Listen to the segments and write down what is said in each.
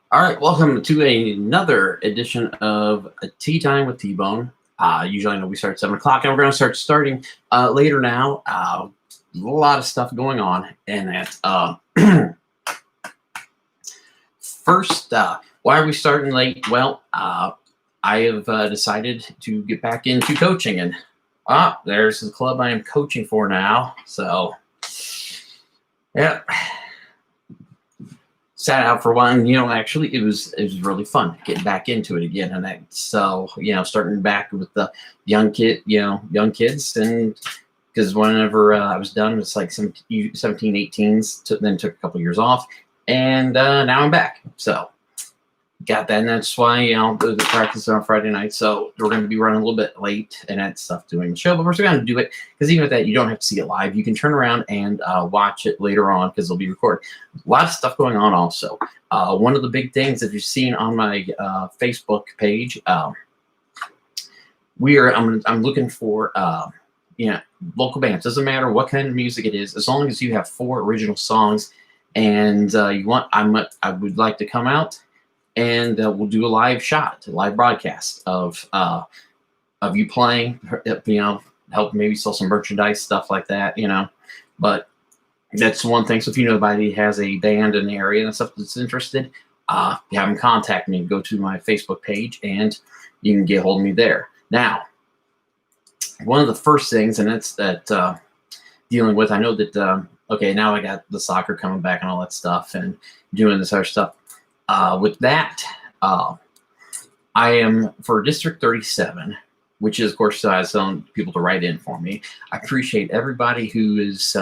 All right, welcome to another edition of a Tea Time with T-Bone. Usually I know we start at 7 o'clock, and we're going to start starting later now. A lot of stuff going on. And first, why are we starting late? Well, I have decided to get back into coaching. And there's the club I am coaching for now. So, yeah. Sat out for a while, and actually it was really fun getting back into it again. And so starting back with the young kids, and because whenever I was done, it's like 17, 18s, then took a couple years off, and now I'm back. So got that, and that's why the practice on Friday night. So we're going to be running a little bit late and that stuff doing the show, but we're still going to do it because even with that, you don't have to see it live. You can turn around and watch it later on because it'll be recorded. A lot of stuff going on also. One of the big things that you've seen on my Facebook page, I'm looking for local bands. Doesn't matter what kind of music it is, as long as you have 4 original songs and I would like to come out. And we'll do a live broadcast of you playing, help maybe sell some merchandise, stuff like that, But that's one thing. So if anybody has a band in the area and stuff that's interested, have them contact me. Go to my Facebook page and you can get a hold of me there. Now, one of the first things, and that's that dealing with, I know that, now I got the soccer coming back and all that stuff and doing this other stuff. With that, I am for District 37, which is, of course, telling people to write in for me. I appreciate everybody who's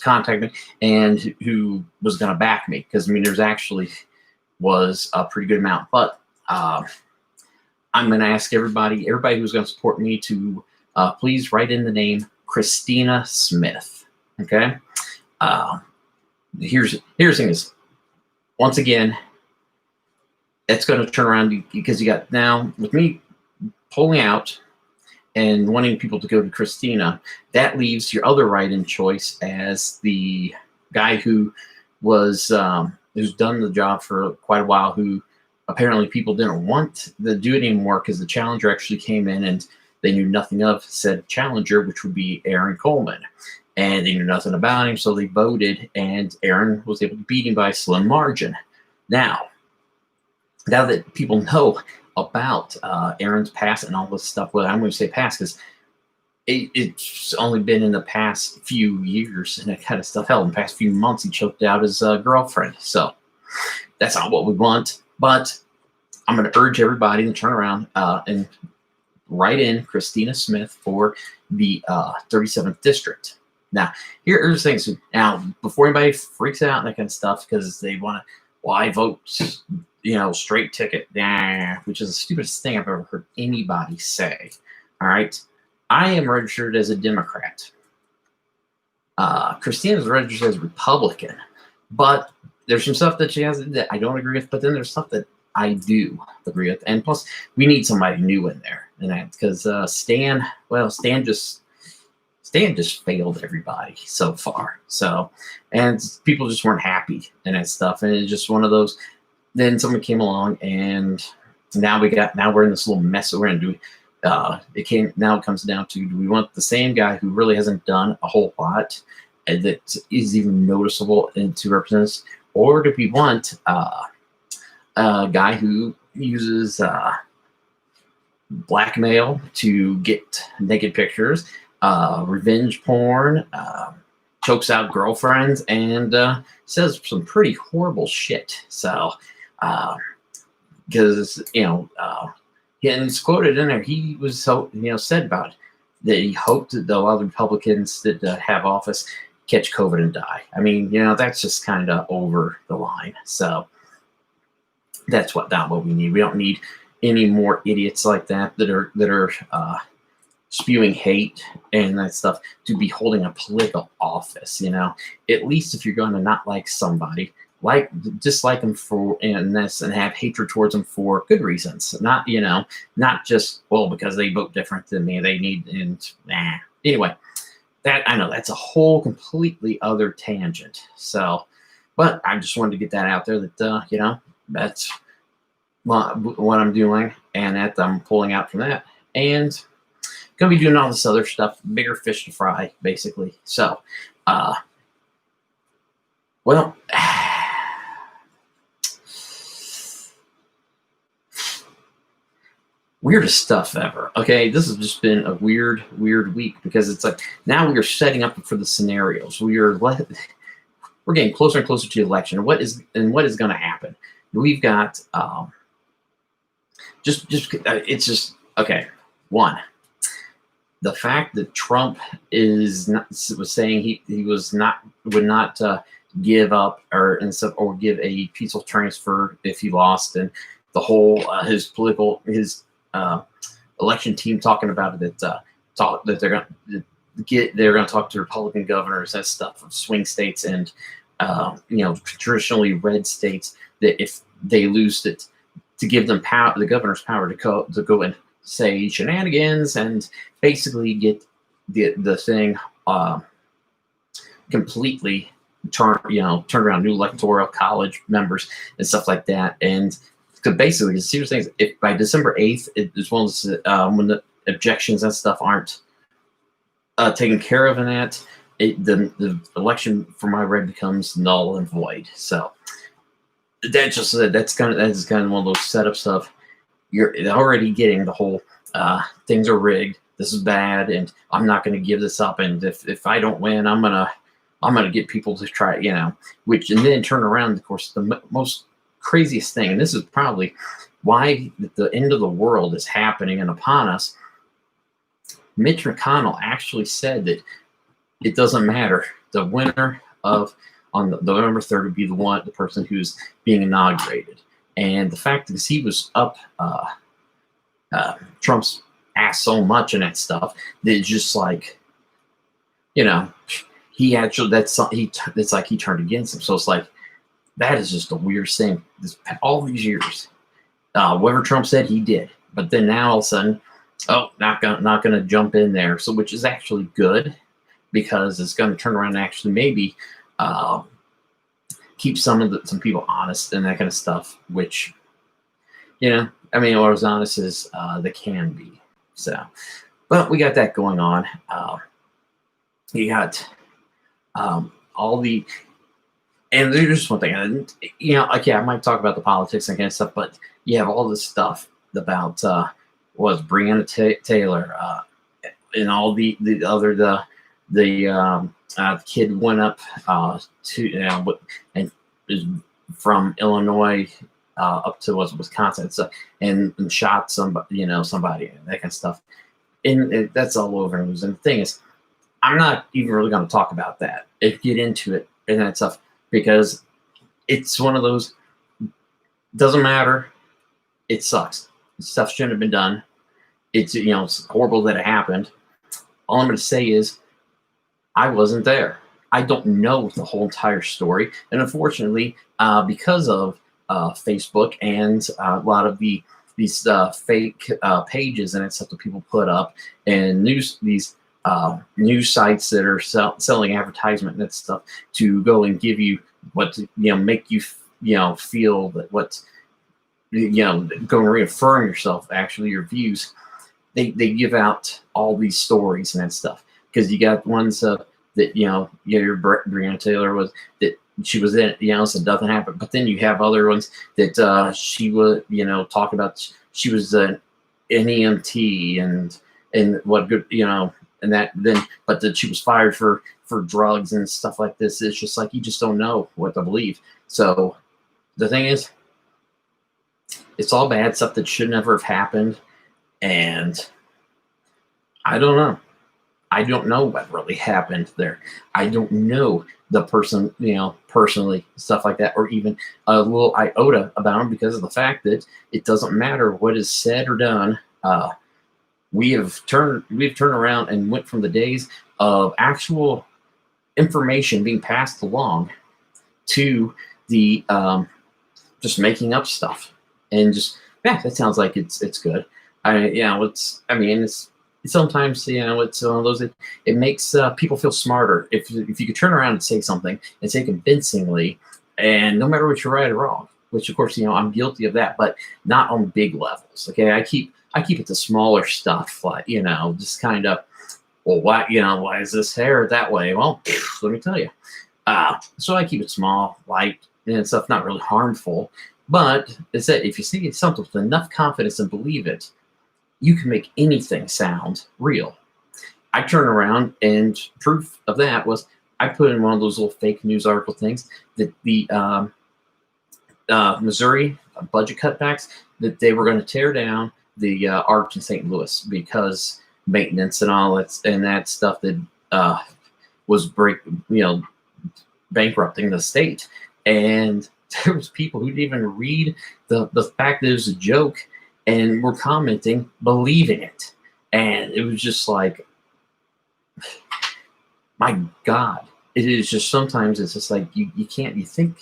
contacted me and who was going to back me, because there's actually was a pretty good amount. But I'm going to ask everybody who's going to support me to please write in the name Kristina Smith. Okay. Here's the thing is, once again, it's going to turn around because you got now with me pulling out and wanting people to go to Kristina. That leaves your other write-in choice as the guy who was who's done the job for quite a while, who apparently people didn't want to do it anymore because the challenger actually came in and they knew nothing of said challenger, which would be Aaron Coleman. And they knew nothing about him, so they voted, and Aaron was able to beat him by a slim margin. Now that people know about Aaron's past and all this stuff, well, I'm going to say past because it's only been in the past few years and that kind of stuff. Hell, in the past few months, he choked out his girlfriend. So that's not what we want. But I'm going to urge everybody to turn around and write in Kristina Smith for the 37th District. Now, here's the thing. Now, before anybody freaks out and that kind of stuff, because they want to, I vote, straight ticket, which is the stupidest thing I've ever heard anybody say. All right. I am registered as a Democrat. Kristina is registered as a Republican, but there's some stuff that she has that I don't agree with, but then there's stuff that I do agree with. And plus, we need somebody new in there. And that because Stan just failed everybody so far. So, and people just weren't happy and that stuff. And it's just one of those. Then someone came along, and now we're in this little mess that we're going to do. Now it comes down to, do we want the same guy who really hasn't done a whole lot and that is even noticeable and to represent us, or do we want a guy who uses blackmail to get naked pictures, revenge porn, chokes out girlfriends, and says some pretty horrible shit. So, because and it's quoted in there, he was said about it, that he hoped that the other Republicans that have office catch COVID and die. That's just kind of over the line. So that's not what we need. We don't need any more idiots like that are spewing hate and that stuff to be holding a political office. At least if you're going to not like somebody, dislike them for and have hatred towards them for good reasons, not just because they vote different than me, they need. And anyway, that I know that's a whole completely other tangent. So, but I just wanted to get that out there that that's what I'm doing, and that I'm pulling out from that, and gonna be doing all this other stuff, bigger fish to fry, basically. So, well, weirdest stuff ever. Okay, this has just been a weird week, because it's like now we are setting up for the scenarios. We're getting closer and closer to the election. What is going to happen? We've got it's just okay. One, the fact that Trump was saying he would not give up or give a peaceful transfer if he lost, and the whole his election team talking about it, that they're going to talk to Republican governors and stuff of swing states and traditionally red states, that if they lose it, to give them power, the governor's power to go and say shenanigans and basically get the thing completely turn around, new electoral college members and stuff like that. And because basically the serious thing is, if by December 8th, as well as when the objections and stuff aren't taken care of in that, the election from my read becomes null and void. So that's kind of one of those setups of, you're already getting the whole things are rigged, this is bad, and I'm not going to give this up, and if I don't win, I'm gonna get people to try, which, and then turn around. Of course, the most craziest thing, and this is probably why the end of the world is happening and upon us. Mitch McConnell actually said that it doesn't matter. The winner on November 3rd would be the person who's being inaugurated. And the fact that he was up Trump's ass so much and that stuff, that it's just like, he actually, it's like he turned against him. So it's like, that is just the weirdest thing. All these years, whatever Trump said, he did. But then now all of a sudden, not gonna jump in there. So, which is actually good, because it's going to turn around and actually maybe keep some people honest and that kind of stuff. Which, or as honest as they can be. So, but we got that going on. You got all the. And there's just one thing, I might talk about the politics and kind of stuff, but you have all this stuff about Breonna Taylor and all the kid went up to and is from Illinois up to Wisconsin, and shot somebody, somebody, and that kind of stuff, and that's all over the news. And the thing is, I'm not even really going to talk about that, get into it and that stuff, because it's one of those, doesn't matter. It sucks. Stuff shouldn't have been done. It's, it's horrible that it happened. All I'm going to say is, I wasn't there. I don't know the whole entire story. And unfortunately, because of Facebook and a lot of these fake pages and stuff that people put up, and news sites that are selling advertisement and that stuff to go and give you what make you feel that what go and reaffirm yourself, actually your views. They give out all these stories and that stuff, because you got ones that your Breonna Taylor was, that she was in, so nothing happened. But then you have other ones that she was talk about, she was an EMT and what good and that then, but that she was fired for drugs and stuff like this. It's just like, you just don't know what to believe. So the thing is, it's all bad stuff that should never have happened. And I don't know. I don't know what really happened there. I don't know the person, personally, stuff like that, or even a little iota about him, because of the fact that it doesn't matter what is said or done. We've turned around and went from the days of actual information being passed along to the just making up stuff, and just, that sounds like it's good. It's sometimes, it's one of those, it makes people feel smarter if you could turn around and say something and say convincingly, and no matter what you're right or wrong, which of course, I'm guilty of that, but not on big levels. Okay. I keep it to smaller stuff, like, just kind of, well, why is this hair that way? Well, let me tell you. So I keep it small, light, and stuff, not really harmful. But it's that if you see something with enough confidence and believe it, you can make anything sound real. I turn around, and proof of that was I put in one of those little fake news article things that the Missouri budget cutbacks, that they were going to tear down the arch in St. Louis because maintenance and all that, and that stuff that was bankrupting the state. And there was people who didn't even read the fact that it was a joke and were commenting, believing it. And it was just like, my God. It is just, sometimes it's just like you think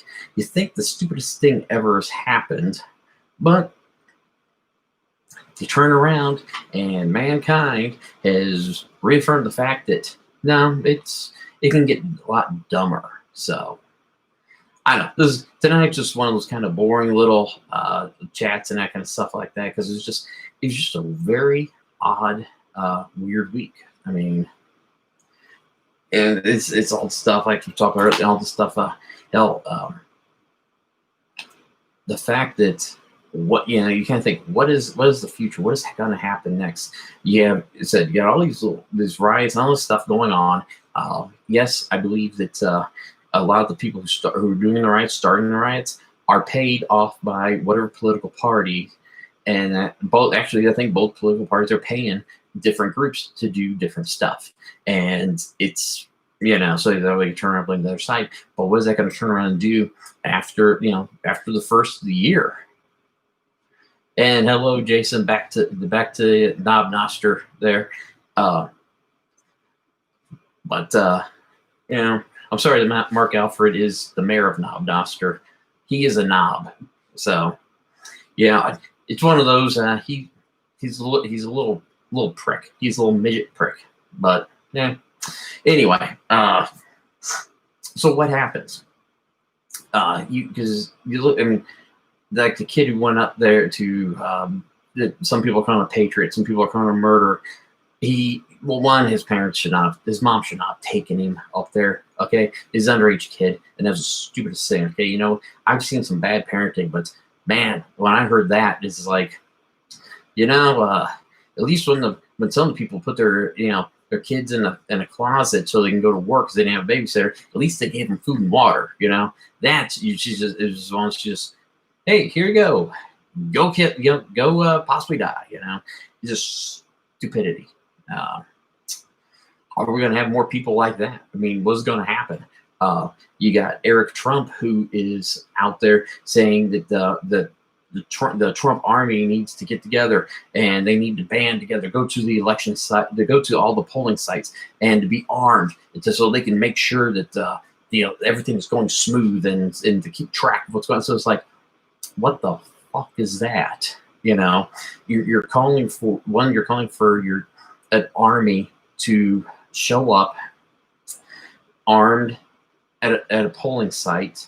the stupidest thing ever has happened, but you turn around and mankind has reaffirmed the fact that no, it can get a lot dumber. So I don't know. Tonight's just one of those kind of boring little chats and that kind of stuff like that, because it's just a very odd, weird week. I mean, and it's all stuff like you talked about, all the stuff. The fact that you kind of think, what is the future? What is going to happen next? You got all these riots and all this stuff going on. Yes, I believe that a lot of the people who are doing the riots, starting the riots, are paid off by whatever political party, and I think both political parties are paying different groups to do different stuff, and it's so that way you turn around and blame the other side. But what is that going to turn around and do after the first of the year? And hello, Jason, back to Knob Noster there. But I'm sorry that Mark Alfred is the mayor of Knob Noster. He is a knob. So yeah, it's one of those. He's a little prick. He's a little midget prick. But yeah. Anyway, so what happens? Because you look. I mean, like the kid who went up there to some people are calling him a patriot, some people are calling him a murderer. His mom should not have taken him up there. Okay, he's an underage kid, and that was the stupidest thing. Okay, I've seen some bad parenting, but man, when I heard that, it's like, at least when some people put their kids in a closet so they can go to work because they didn't have a babysitter, at least they gave them food and water. That's just, hey, here you go, kid, go possibly die. It's just stupidity. Are we going to have more people like that? I mean, what's going to happen? You got Eric Trump, who is out there saying that the Trump army needs to get together and they need to band together, go to the election site, to go to all the polling sites, and to be armed so they can make sure that everything is going smooth and to keep track of what's going on. So it's like, what the fuck is that? You're calling for an army to show up armed at a polling site,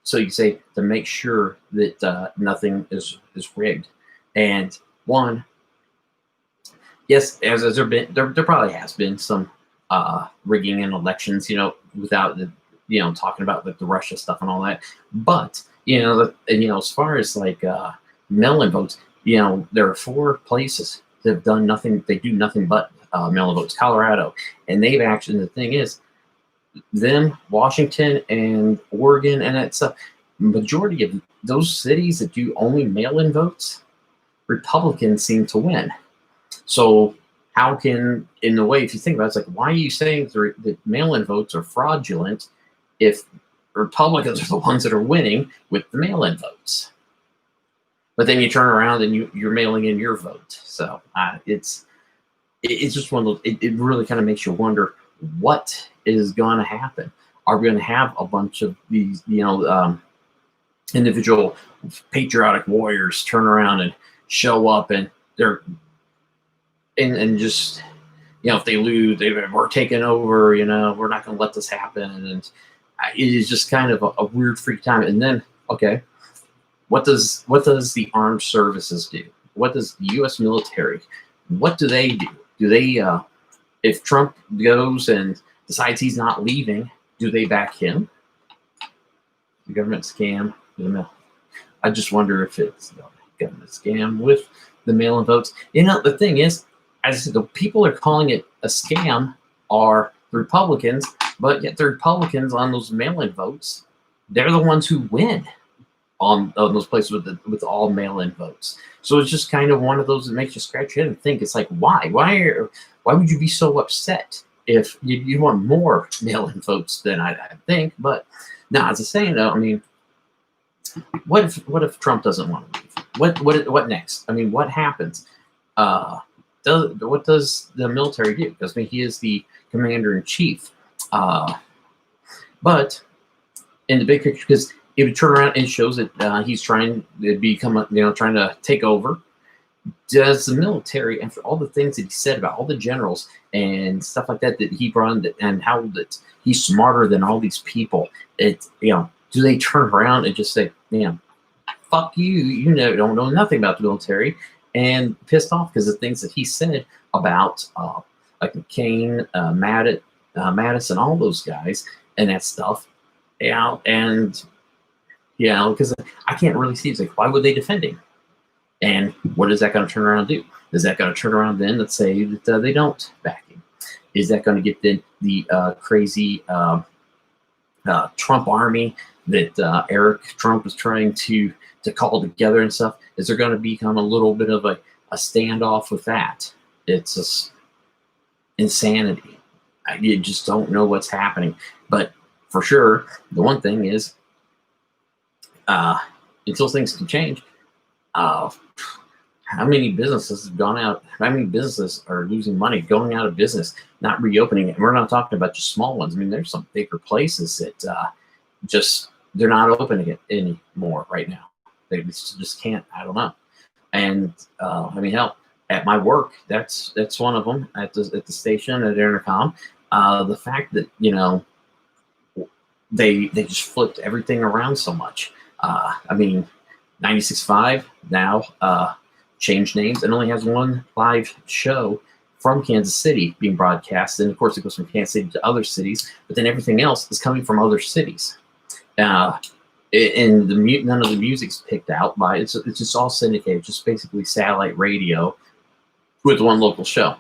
so you say, to make sure that nothing is rigged. And yes, as there probably has been some rigging in elections, without talking about the Russia stuff and all that. But as far as like mail-in votes, there are 4 places that have done nothing. They do nothing but mail-in votes. Colorado, and they've actually. The thing is, Washington and Oregon and that stuff. Majority of those cities that do only mail-in votes, Republicans seem to win. So how can, in a way, if you think about it, it's like, why are you saying that mail-in votes are fraudulent if Republicans are the ones that are winning with the mail-in votes? But then you turn around and you're mailing in your vote. So it's just one of those. It really kind of makes you wonder what is going to happen. Are we going to have a bunch of these, individual patriotic warriors turn around and show up, and they're and just, if they lose, we're taking over. We're not going to let this happen, and it is just kind of a weird freak time. And then, okay, what does the armed services do? What does the U.S. military? What do they do? Do they if Trump goes and decides he's not leaving, do they back him? The government scam. I just wonder if it's the government scam with the mail-in votes. The thing is, as I said, the people are calling it a scam are the Republicans, but yet the Republicans on those mail-in votes, they're the ones who win on those places with all mail-in votes. So it's just kind of one of those that makes you scratch your head and think. It's like, why would you be so upset if you want more mail-in votes than I think? But now, as I say, though, I mean, what if Trump doesn't want to leave? What next? I mean, what happens? What does the military do? Because I mean, he is the commander in chief. But in the big picture, because it would turn around and shows that he's trying to become, trying to take over. Does the military, after all the things that he said about all the generals and stuff like that he brought in, and how that he's smarter than all these people, do they turn around and just say, fuck you, don't know nothing about the military, and pissed off because of things that he said about like McCain, Mattis, and all those guys and that stuff, and because I can't really see. It's like, why would they defend him? And what is that going to turn around and do? Is that going to turn around then and say that they don't back him? Is that going to get the crazy Trump army that Eric Trump is trying to call together and stuff? Is there going to become a little bit of a standoff with that? It's just insanity. You just don't know what's happening. But for sure, the one thing is, until things can change, how many businesses have gone out? How many businesses are losing money, going out of business, not reopening it? And we're not talking about just small ones. I mean, there's some bigger places that they're not opening it anymore right now. They just can't. I don't know. And I mean, hell, at my work, that's one of them. At the station at Intercom, the fact that they just flipped everything around so much. I mean, 96.5 now changed names and only has one live show from Kansas City being broadcast. And of course, it goes from Kansas City to other cities, but then everything else is coming from other cities. And none of the music's picked out by it's just all syndicated, just basically satellite radio with one local show.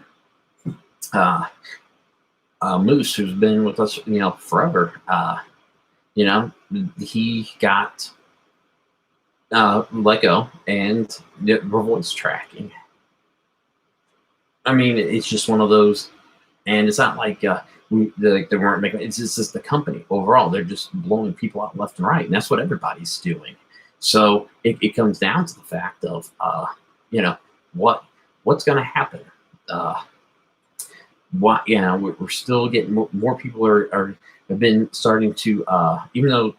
Moose, who's been with us, forever, he got let go, and the voice tracking. I mean, it's just one of those, and it's not like they weren't making. It's just the company overall. They're just blowing people out left and right, and that's what everybody's doing. So it comes down to the fact of what's going to happen. We're still getting more people have been starting to even though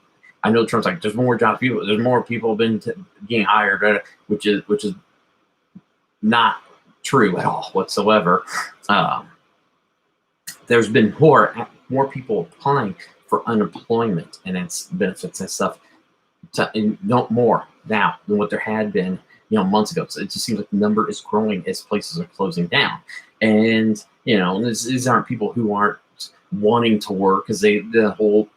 I know Trump's like there's more jobs people, there's more people been getting hired, which is not true at all whatsoever. There's been more people applying for unemployment and its benefits and stuff, more now than what there had been months ago. So it just seems like the number is growing as places are closing down. And these aren't people who aren't wanting to work, because the whole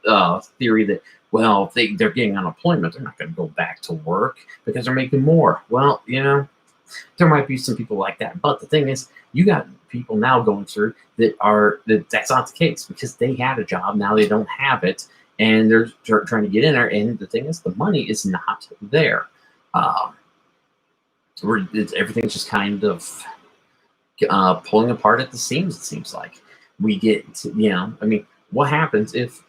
theory that, well, if they're getting unemployment, they're not going to go back to work because they're making more. Well, there might be some people like that, but the thing is, you got people now going through that's not the case, because they had a job, now they don't have it, and they're trying to get in there. And the thing is, the money is not there. Everything's just kind of pulling apart at the seams. It seems like we get, what happens if,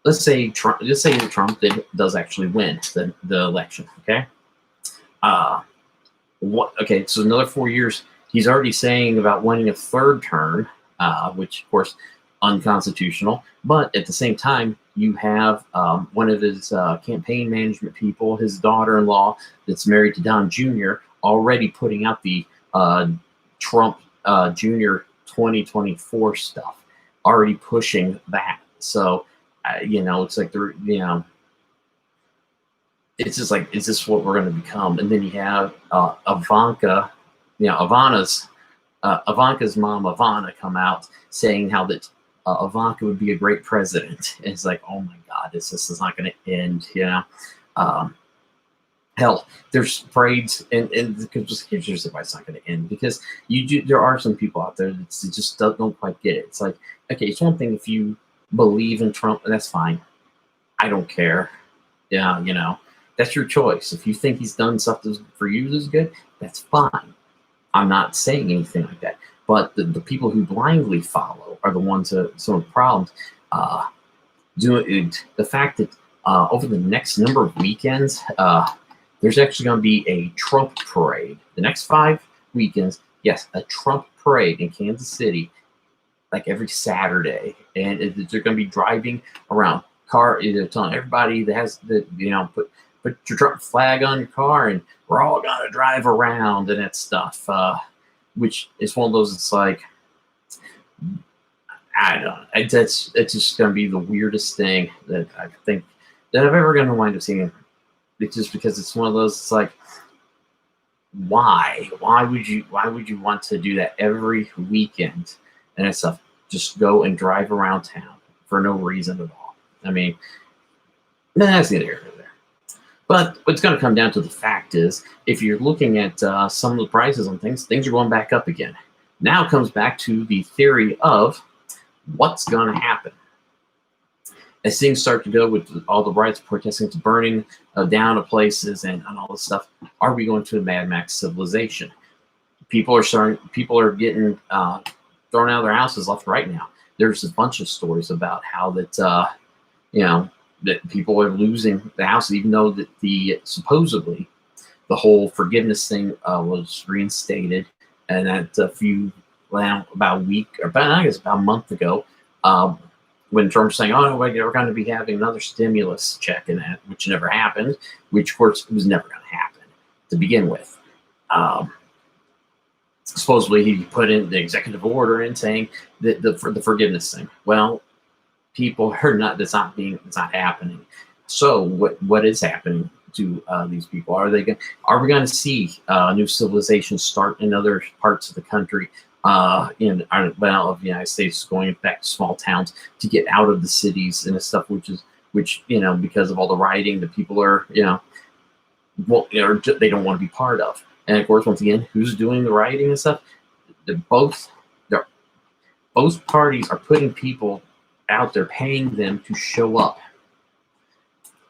let's say Trump does actually win the election. Okay. So another 4 years, he's already saying about winning a third term, which of course unconstitutional. But at the same time, you have one of his campaign management people, his daughter-in-law that's married to Don Jr., already putting out the Trump Jr. 2024 stuff, already pushing that. So, it's like it's just like, is this what we're going to become? And then you have Ivanka, Ivanka's mom, Ivana, come out saying how that Ivanka would be a great president. And it's like, oh my God, this is not going to end, Um, hell, there's parades, and just here's just why it's not going to end, because there are some people out there that just don't quite get it. It's like, okay, it's one thing if you believe in Trump, and that's fine. I don't care. Yeah, that's your choice. If you think he's done something for you that's good, that's fine. I'm not saying anything like that. But the people who blindly follow are the ones that some of the problems. The fact that over the next number of weekends, there's actually going to be a Trump parade. The next 5 weekends, yes, a Trump parade in Kansas City, like every Saturday. And they're going to be driving around telling everybody that has put your Trump flag on your car, and we're all going to drive around and that stuff, which is one of those, it's like, I don't know. It's just going to be the weirdest thing that I think that I've ever going to wind up seeing. It's just because it's one of those, it's like, why would you want to do that every weekend and that stuff? Just go and drive around town for no reason at all. I mean, that's neither here nor there. But what's going to come down to the fact is, if you're looking at some of the prices on things are going back up again. Now it comes back to the theory of what's going to happen. As things start to go with all the riots, protesting, to burning down of places and all this stuff, are we going to a Mad Max civilization? People are getting thrown out of their houses left and right now. There's a bunch of stories about how that that people are losing the house, even though that supposedly the whole forgiveness thing was reinstated, and that about a month ago, when Trump was saying, oh, we're going to be having another stimulus check, and that, which never happened, which of course was never going to happen to begin with. Supposedly he put in the executive order in saying that the forgiveness thing. Well, people are not. It's not happening. So what is happening to these people? Are we going to see new civilizations start in other parts of the country? Of the United States, going back to small towns to get out of the cities and stuff, which because of all the rioting, the people are they don't want to be part of. And of course, once again, who's doing the rioting and stuff? Both parties are putting people out there, paying them to show up.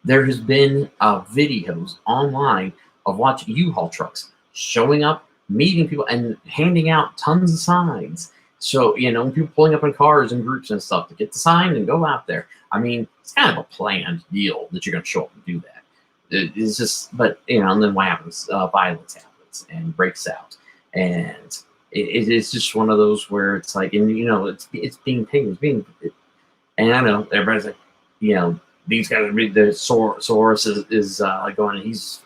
There has been videos online of watching U-Haul trucks showing up, meeting people, and handing out tons of signs. So, people pulling up in cars and groups and stuff to get the sign and go out there. I mean, it's kind of a planned deal that you're going to show up and do that. It's just, but, and then what happens? Violence happens and breaks out. And it's just one of those where it's like, and, it's being paid. And I know everybody's like, these guys are the Soros is going, and he's,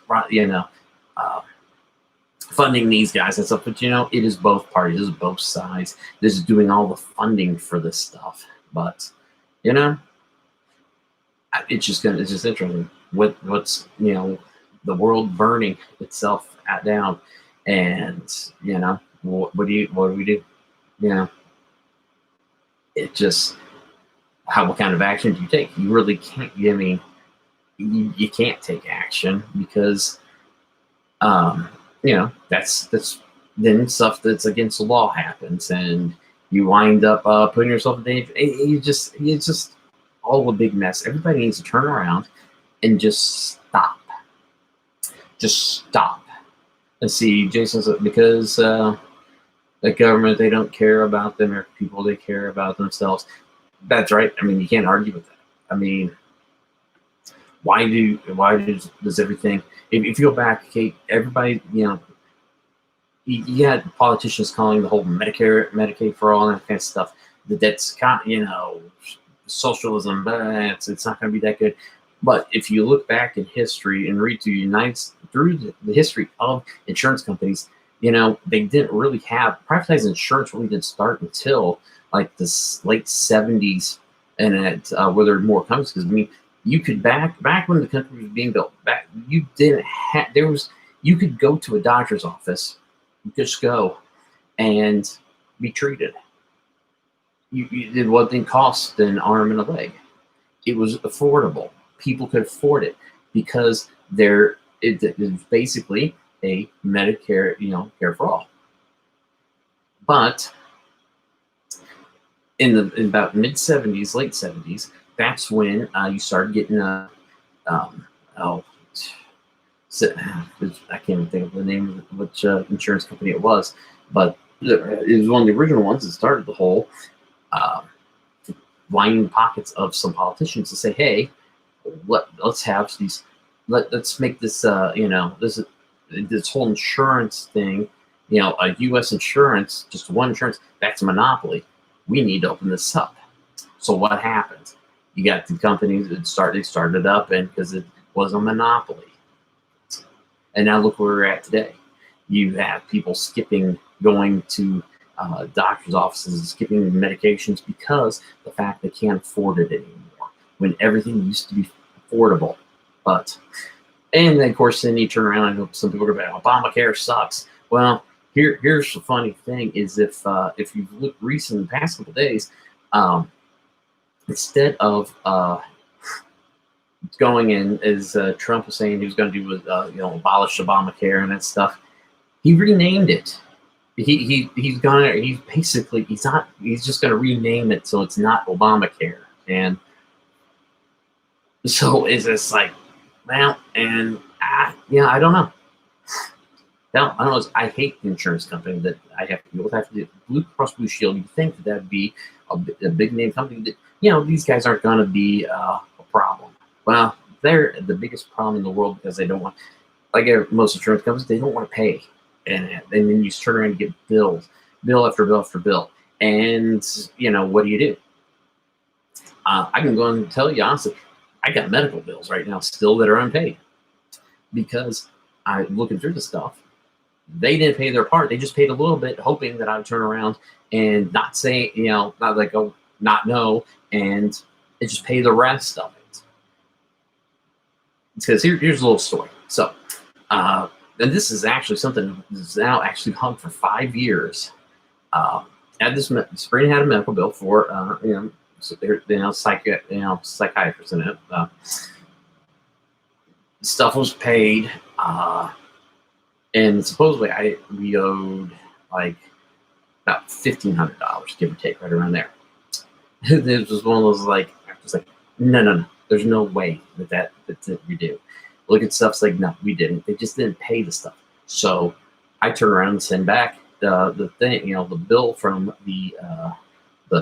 funding these guys and stuff, but it is both parties, it is both sides. This is doing all the funding for this stuff, but it's just interesting. What's the world burning itself down, and what do we do? It just what kind of action do you take? You really can't. I mean, you can't take action because that's then stuff that's against the law happens, and you wind up putting yourself in danger. It's just all a big mess. Everybody needs to turn around and just stop. Just stop. And see, Jason said, because the government, they don't care about the American people, they care about themselves. That's right. I mean, you can't argue with that. I mean, why does everything? If you go back, Kate, everybody, you had politicians calling the whole Medicaid for all and that kind of stuff that's socialism, but it's not going to be that good. But if you look back in history and read through the history of insurance companies, they didn't really have privatized insurance. Really didn't start until like the late 70s, and where there were more companies. Because You could back when the country was being built. Back you didn't have there was you could go to a doctor's office, just go and be treated. It wasn't cost an arm and a leg. It was affordable. People could afford it because it was basically a Medicare, care for all. But in about mid 70s, late 70s, that's when you started getting I can't even think of the name of which insurance company it was, but it was one of the original ones that started the whole lining pockets of some politicians to say, hey, let's have these, let's make this, this whole insurance thing, a U.S. insurance, just one insurance, that's a monopoly. We need to open this up. So what happened? You got the companies that started up, and because it was a monopoly. And now look where we're at today. You have people going to doctor's offices, skipping medications because the fact they can't afford it anymore, when everything used to be affordable. And then, of course, then you turn around, I know some people are going, Obamacare sucks. Well, here's the funny thing is if you've looked recent in the past couple of days, instead of going in, as Trump was saying he was going to do with abolish Obamacare and that stuff, he renamed it. He's just going to rename it so it's not Obamacare. And so it's just like, well, and I don't know. No, I don't know. I hate the insurance company that I have to deal with. I have to do Blue Cross Blue Shield. You think that'd be a big name company that, these guys aren't going to be a problem. Well, they're the biggest problem in the world because they don't want, like most insurance companies, they don't want to pay. And then you turn around and get bill after bill after bill. And, what do you do? I can go and tell you honestly, I got medical bills right now still that are unpaid because I'm looking through the stuff. They didn't pay their part. They just paid a little bit, hoping that I would turn around and not say, not know, and just pay the rest of it. Because here's a little story. So, and this is actually something that's now actually hung for 5 years. Sabrina had a medical bill for, psychiatrists in it. Stuff was paid. And supposedly we owed like about $1,500, give or take, right around there. This was one of those I was like, no, there's no way that's we do. Look at stuff's like, no, we didn't. They just didn't pay the stuff. So I turn around and send back the thing, the bill from the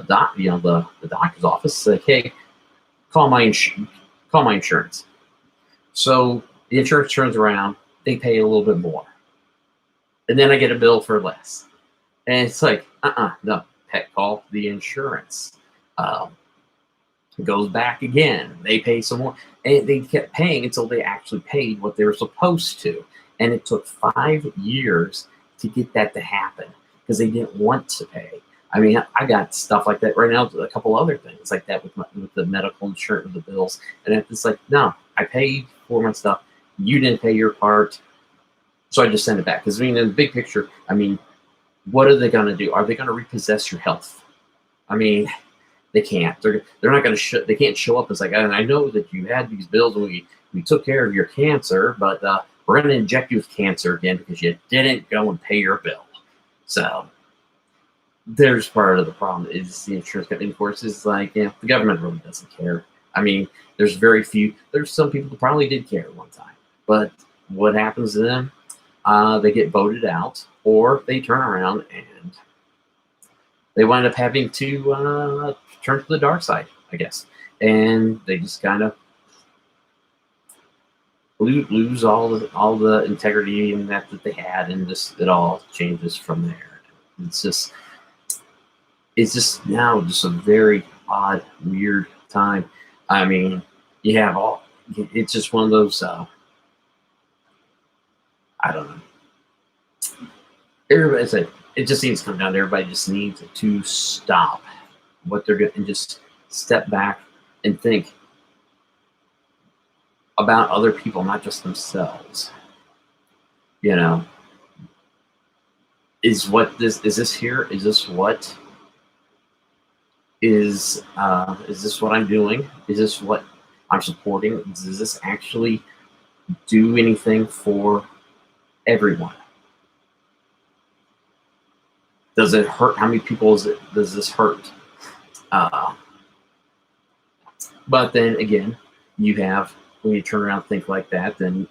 doctor's office. Like, hey, call my insurance. So the insurance turns around, they pay a little bit more. And then I get a bill for less. And it's like, no, pet, call the insurance. It goes back again. They pay some more. And they kept paying until they actually paid what they were supposed to. And it took 5 years to get that to happen because they didn't want to pay. I mean, I got stuff like that right now, a couple other things like that with the medical insurance, with the bills. And it's like, no, I paid for my stuff. You didn't pay your part. So I just send it back. Because, in the big picture, what are they going to do? Are they going to repossess your health? They can't. They're not going to they can't show up as like, I know that you had these bills and we took care of your cancer, but we're going to inject you with cancer again because you didn't go and pay your bill. So there's part of the problem is the insurance company, of course, is like, the government really doesn't care. There's very few. There's some people who probably did care at one time. But what happens to them? They get voted out, or they turn around and they wind up having to turn to the dark side, I guess. And they just kind of lose all the integrity and that they had, and just it all changes from there. It's just now just a very odd, weird time. You have it's just one of those, I don't know. Everybody said it just needs to come down to everybody just needs to stop what they're doing and just step back and think, about other people, not just themselves. You know, is this here? Is this what is this what I'm doing? Is this what I'm supporting? Does this actually do anything for everyone? Does it hurt? How many people does this hurt? But then again, you have, when you turn around and think like that, then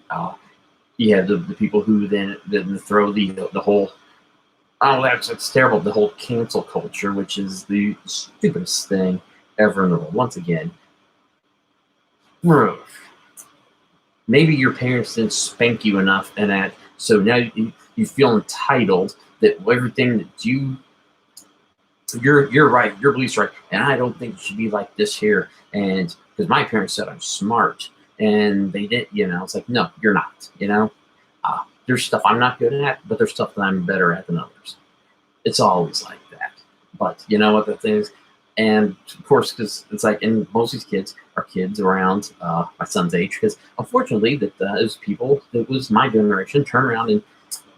you have the people who then throw the whole, oh, that's terrible, the whole cancel culture, which is the stupidest thing ever in the world. Once again, maybe your parents didn't spank you enough, and that so now you feel entitled that everything that you're right, your beliefs right, and I don't think it should be like this here. And because my parents said I'm smart, and they didn't, it's like, no, you're not. There's stuff I'm not good at, but there's stuff that I'm better at than others. It's always like that. But you know what the thing is, and of course, because it's like, and most of these kids are kids around my son's age, because unfortunately, that those people that was my generation turn around and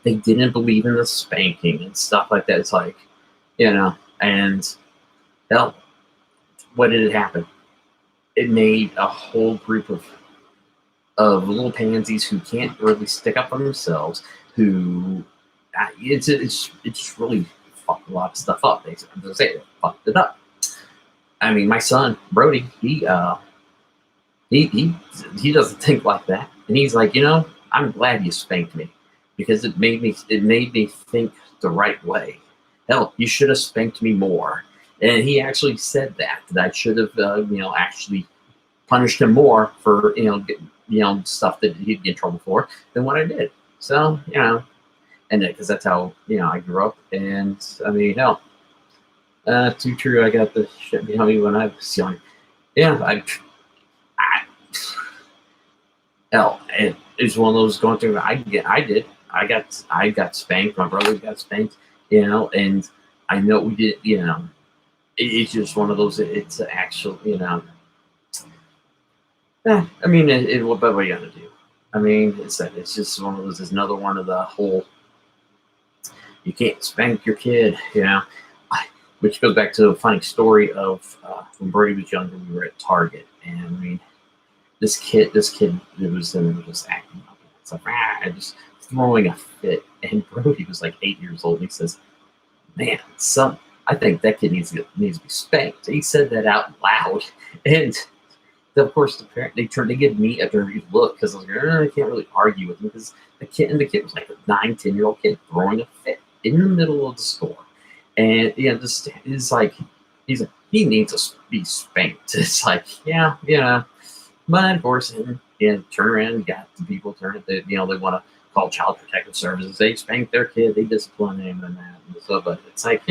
they didn't believe in the spanking and stuff like that. It's like, and hell, what did it happen? It made a whole group of little pansies who can't really stick up for themselves. Who it's really fucked a lot of stuff up. They say it fucked it up. I mean, my son Brody, he doesn't think like that, and he's like, I'm glad you spanked me, because it made me think the right way. Hell, you should have spanked me more. And he actually said that I should have, actually punished him more for, stuff that he'd get in trouble for than what I did. So, and because that's how, I grew up. And I mean, hell, too true. I got the shit behind me when I was young. Yeah, hell, it's one of those going through. I got spanked. My brother got spanked. And I know we did. It's just one of those. It's actual. I mean, what are you gonna do? I mean, it's just one of those. It's another one of the whole. You can't spank your kid, which goes back to a funny story of when Brody was younger. We were at Target, and I mean, this kid, it was just acting up. It's like, just throwing a fit. And Brody was like 8 years old. And he says, "Man, I think that kid needs to be spanked." He said that out loud, and of course the parent they give me a dirty look, because I was like, I can't really argue with him, because the kid was like a 9-10-year-old kid throwing a fit in the middle of the store, and this is like he needs to be spanked. It's like, but of course, turn around, you got the people they want to call Child Protective Services. They spank their kid, they discipline him and that and stuff. But it's like,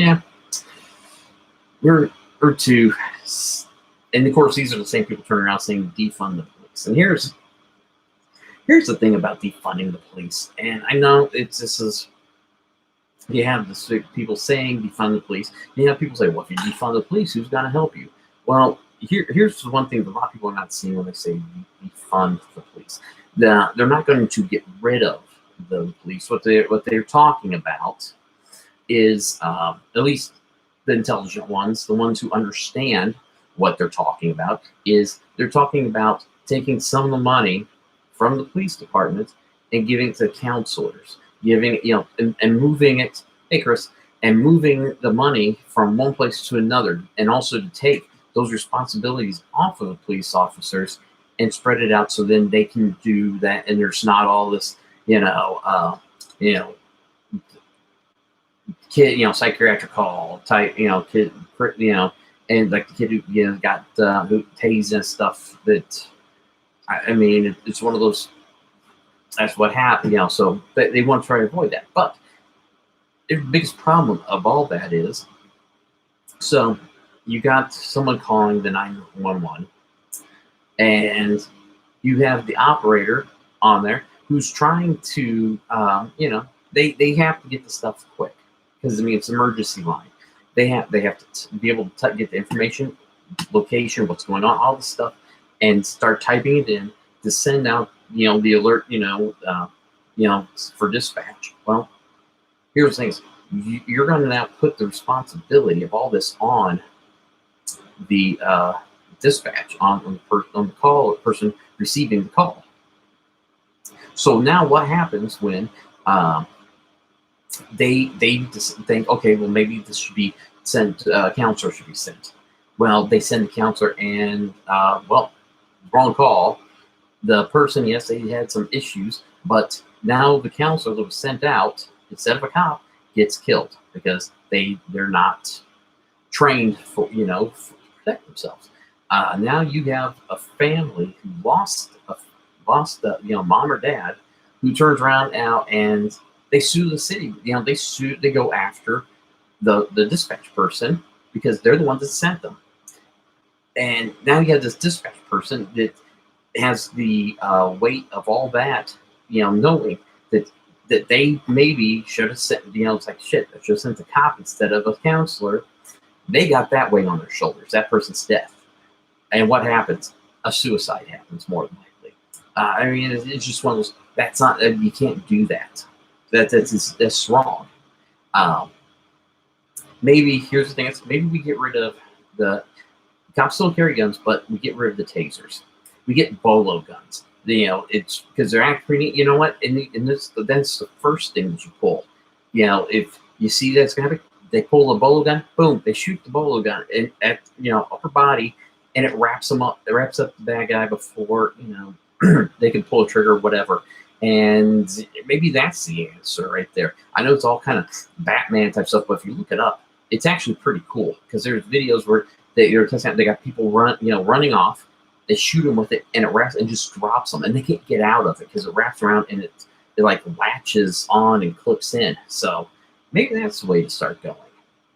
we're too. And of course, these are the same people turning around saying defund the police. And here's the thing about defunding the police. And I know you have this people saying defund the police. And you have people say, well, if you defund the police, who's going to help you? Well, here's one thing that a lot of people are not seeing when they say defund the police. They're not going to get rid of the police. What they're talking about is, at least the intelligent ones, the ones who understand what they're talking about, is they're talking about taking some of the money from the police department and giving it to counselors, and moving it, hey Chris, and moving the money from one place to another, and also to take those responsibilities off of the police officers and spread it out, so then they can do that, and there's not all this, kid, psychiatric call type, kid, and like the kid who got who tased and stuff. That I mean, it's one of those. That's what happened, so they want to try to avoid that. But the biggest problem of all that is, so you got someone calling the 911, and you have the operator on there who's trying to, they have to get the stuff quick, because it's emergency line. They have to be able to get the information, location, what's going on, all this stuff, and start typing it in to send out, the alert, for dispatch. Well, here's the thing: you're going to now put the responsibility of all this on the dispatch, on the call, the person receiving the call. So now, what happens when they just think, okay, well, maybe this should be sent, counselor should be sent. Well, they send the counselor, and wrong call. The person, yes, they had some issues, but now the counselor that was sent out instead of a cop gets killed because they're not trained for to protect themselves. Now you have a family who lost mom or dad, who turns around now and they sue the city. They go after the dispatch person because they're the ones that sent them. And now you have this dispatch person that has the weight of all that, knowing that they maybe should have sent, it's like, shit, I should have sent a cop instead of a counselor. They got that weight on their shoulders, that person's death. And what happens? A suicide happens, more than likely. It's just one of those, that's not, you can't do that. That's wrong. Maybe, here's the thing, maybe we get rid of cops still carry guns, but we get rid of the tasers. We get bolo guns. It's because they're actually, you know what? That's the first thing that you pull. If you see that's gonna happen, they pull a bolo gun, boom, they shoot the bolo gun at upper body, and it wraps them up. It wraps up the bad guy before they can pull a trigger or whatever. And maybe that's the answer right there. I know it's all kind of Batman type stuff, but if you look it up, it's actually pretty cool because there's videos where they got people running off. They shoot them with it, and it wraps and just drops them, and they can't get out of it because it wraps around and it like latches on and clips in. So maybe that's the way to start going.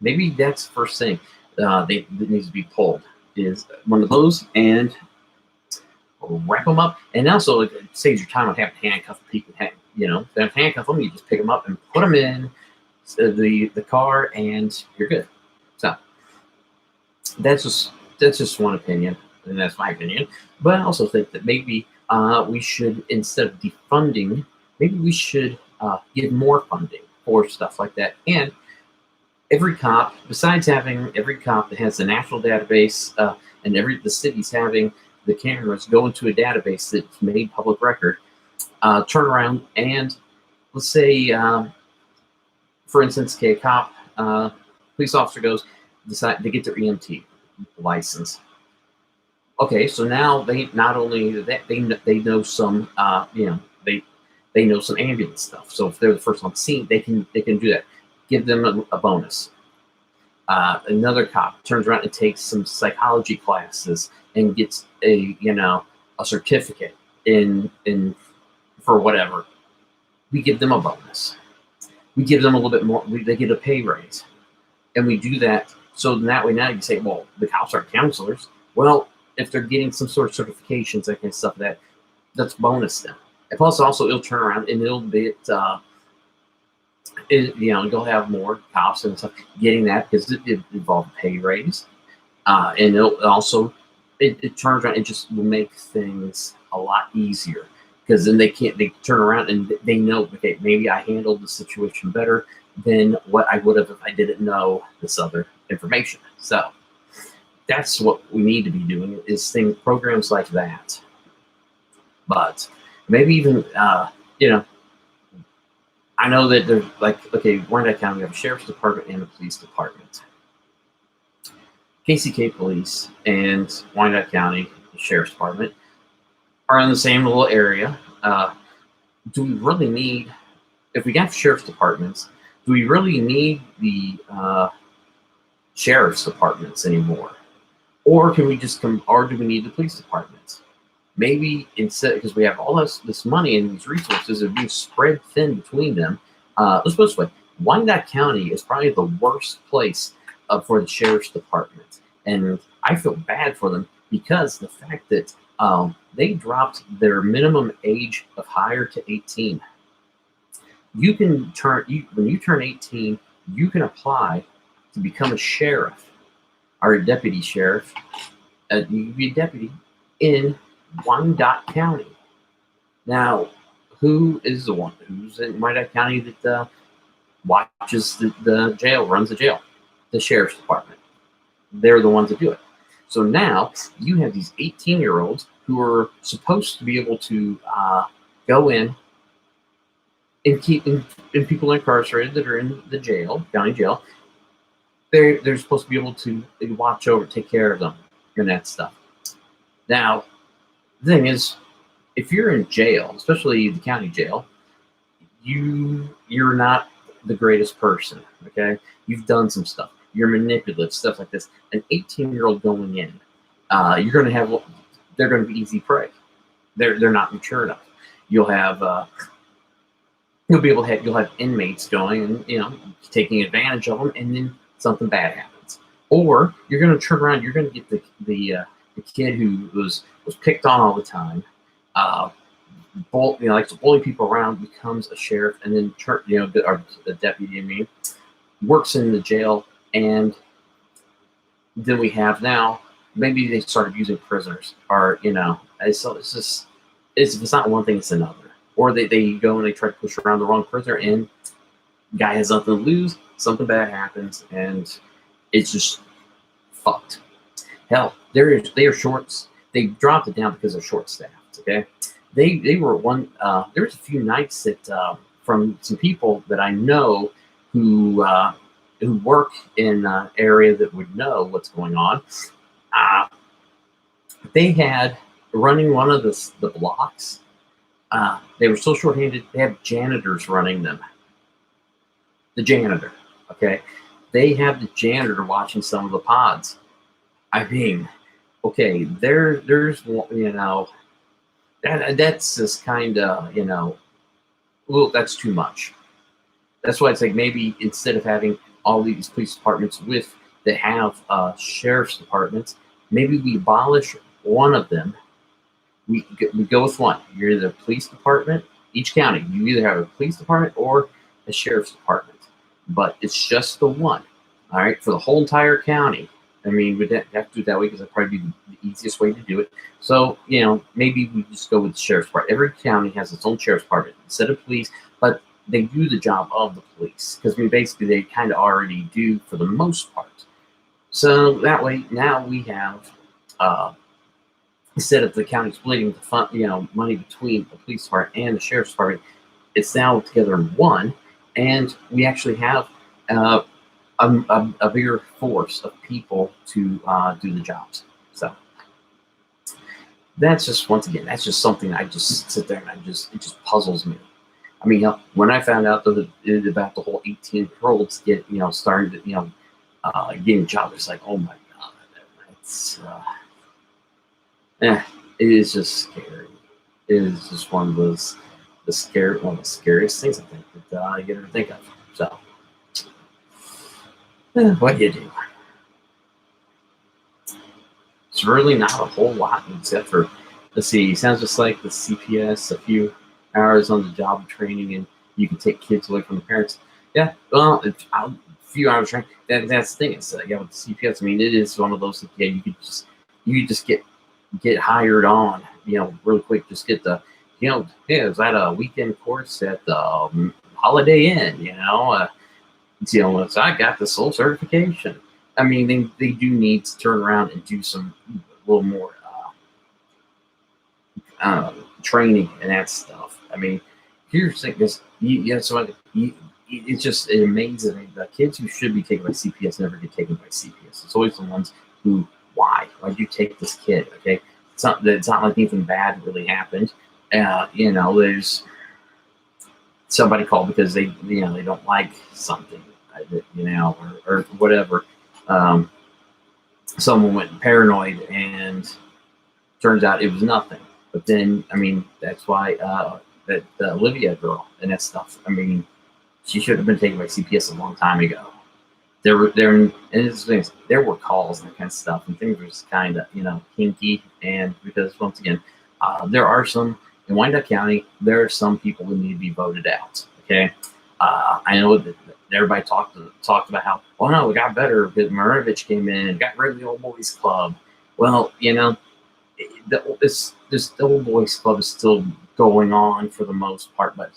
Maybe that's the first thing that needs to be pulled is one of those, and wrap them up. And also it saves your time on having to handcuff people. Then handcuff them, you just pick them up and put them in the car, and you're good. So that's just one opinion. And that's my opinion. But I also think that maybe we should, instead of defunding, maybe we should give more funding for stuff like that. And every cop, besides having every cop that has the national database, and the city's having the cameras go into a database that's made public record, turn around and let's say, for instance, a cop, police officer decide they get their EMT license. Okay, so now they not only that they know some they know some ambulance stuff. So if they're the first on the scene, they can do that. Give them a bonus. Another cop turns around and takes some psychology classes and gets a certificate in for whatever. We give them a bonus. We give them a little bit more. They get a pay raise, and we do that. So that way, now you say, well, the cops aren't counselors. Well, if they're getting some sort of certifications, that kind of stuff, that's bonus them. And plus, also, it'll turn around and it'll be, you'll have more cops and stuff getting that because it involves pay raise, and it'll also it turns around and just will make things a lot easier because then they turn around and they know, okay, maybe I handled the situation better than what I would have if I didn't know this other information. So that's what we need to be doing is programs like that. But maybe even, I know that there's like, okay, Wyandotte County, we have a sheriff's department and a police department. KCK Police and Wyandotte County Sheriff's Department are in the same little area. Do we really need, if we got sheriff's departments, do we really need the sheriff's departments anymore? Or can we just or do we need the police departments? Maybe instead, because we have all this money and these resources are being spread thin between them. Let's put it this way: Wyandotte County is probably the worst place for the sheriff's department, and I feel bad for them because the fact that they dropped their minimum age of hire to 18. You can when you turn 18, you can apply to become a sheriff or a deputy sheriff. You can be a deputy in Wyandotte County. Now, who is the one who's in Wyandotte County that watches the jail, runs the jail? The sheriff's department. They're the ones that do it. So now you have these 18-year-olds who are supposed to be able to go in and keep and people incarcerated that are in the jail, county jail. They're supposed to be able to watch over, take care of them, and that stuff. Now, the thing is, if you're in jail, especially the county jail, you're not the greatest person. Okay, you've done some stuff. You're manipulative, stuff like this. An 18-year-old going in, you're going to have. They're going to be easy prey. They're not mature enough. You'll have you'll have inmates going and taking advantage of them, and then something bad happens. Or you're going to turn around. You're going to get the kid who was picked on all the time, likes to bully people around, becomes a sheriff, and then or the deputy, works in the jail, and then we have now maybe they started using prisoners, or so it's just if it's not one thing, it's another. Or they go and they try to push around the wrong prisoner, and guy has nothing to lose, something bad happens, and it's just fucked. Hell, they are shorts. They dropped it down because they're short staffed. Okay, they were one. There was a few nights that from some people that I know who work in an area that would know what's going on. They had running one of the blocks. They were so short-handed. They have janitors running them. The janitor, okay, they have the janitor watching some of the pods. I mean, okay, there's that's just kind of well, that's too much. That's why it's like maybe instead of having all these police departments that have sheriff's departments, maybe we abolish one of them. We go with one. You're either a police department, each county, you either have a police department or a sheriff's department, but it's just the one. All right, for the whole entire county. I mean, we'd have to do it that way because that'd probably be the easiest way to do it. So, maybe we just go with the sheriff's department. Every county has its own sheriff's department instead of police, but they do the job of the police because basically they kind of already do for the most part. So that way, now we have instead of the county splitting the fund, money between the police department and the sheriff's department, it's now together in one, and we actually have a bigger force of people to do the jobs. So that's just that's just something I just sit there and it just puzzles me. I mean, when I found out about the whole 18-year-olds starting to getting jobs, it's like, oh my god, it's it is just scary. It is just one of the scariest things I think that I get to think of. So, what do you do? It's really not a whole lot except for, let's see, sounds just like the CPS, a few hours on the job training, and you can take kids away from the parents. Yeah, well, a few hours training. That's the thing. It's with the CPS. I mean, it is one of those that you could just get hired on, real quick. Just get the, hey, is that a weekend course at the Holiday Inn? So I got the sole certification. I mean, they do need to turn around and do some a little more training and that stuff. I mean, here's the thing: it amazes me. The kids who should be taken by CPS never get taken by CPS. It's always the ones who, why'd you take this kid? Okay, it's not like anything bad really happened. There's somebody called because they don't like something, or whatever. Someone went paranoid, and turns out it was nothing. But then, I mean, that's why that Olivia girl and that stuff. I mean, she should have been taken by CPS a long time ago. There were calls and that kind of stuff, and things were just kind of kinky. And because once again, there are some in Wyandotte County, there are some people who need to be voted out. Okay, I know that everybody talked about how, well, no, we got better because Marovich came in and got rid of the old boys club. Well, the old boys club is still going on for the most part, but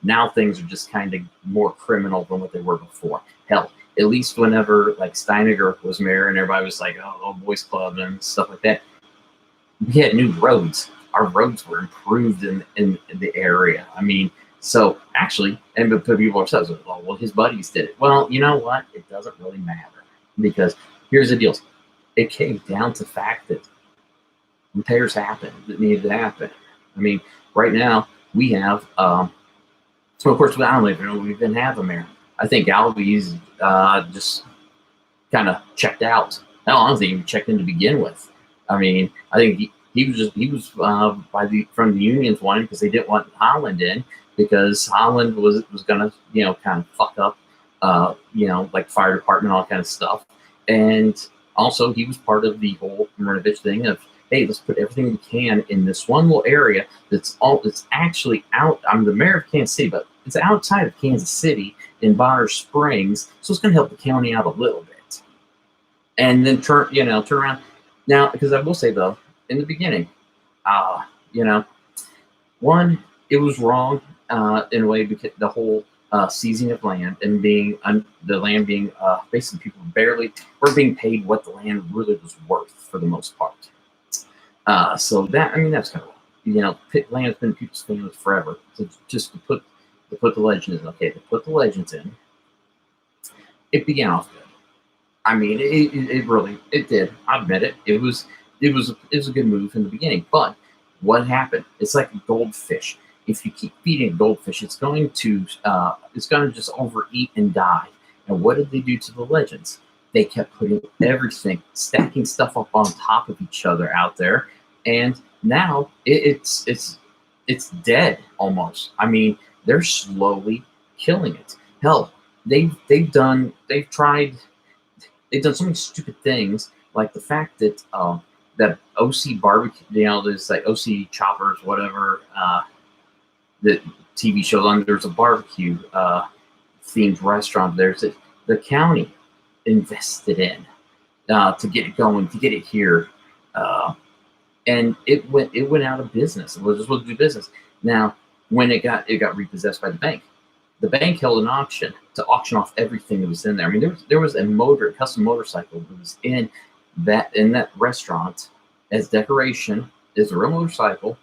now things are just kind of more criminal than what they were before. Hell, at least whenever like Steiniger was mayor and everybody was like, oh, old boys club and stuff like that, we had new roads. Our roads were improved in the area. I mean, so actually, and people are saying, well, his buddies did it. Well, you know what? It doesn't really matter, because here's the deal. It came down to the fact that repairs happened that needed to happen. I mean, right now we have, so of course, I don't even know we even have a mayor. I think Alvey's just kind of checked out. Hell, I don't think he even checked in to begin with. I mean, I think he was from the unions wanting, because they didn't want Holland in, because Holland was gonna kind of fuck up like fire department, all kind of stuff. And also he was part of the whole Murnovich thing of, hey, let's put everything we can in this one little area that's actually out. I'm the mayor of Kansas City, but it's outside of Kansas City in Bonner Springs, so it's going to help the county out a little bit. And then turn around now, because I will say though, in the beginning, one, it was wrong in a way, because the whole seizing of land and being the land being basically people were being paid what the land really was worth for the most part. So that, I mean, that's kind of, land has been in people's families forever. So just to put the legends in, to put the legends in, it began off good. I mean, it really did. I admit it. It was a good move in the beginning. But what happened? It's like a goldfish. If you keep feeding a goldfish, it's going to just overeat and die. And what did they do to the legends? They kept putting everything, stacking stuff up on top of each other out there, and now it's dead almost. I mean, they're slowly killing it. Hell, they've done so many stupid things, like the fact that that OC barbecue, there's like OC Choppers, whatever, the TV show on. There's a barbecue themed restaurant. The county invested in to get it going, to get it here, and it went out of business. It was just supposed to do business. Now, when it got repossessed by the bank held an auction to auction off everything that was in there. I mean, there was a custom motorcycle that was in that restaurant as decoration. Is a real motorcycle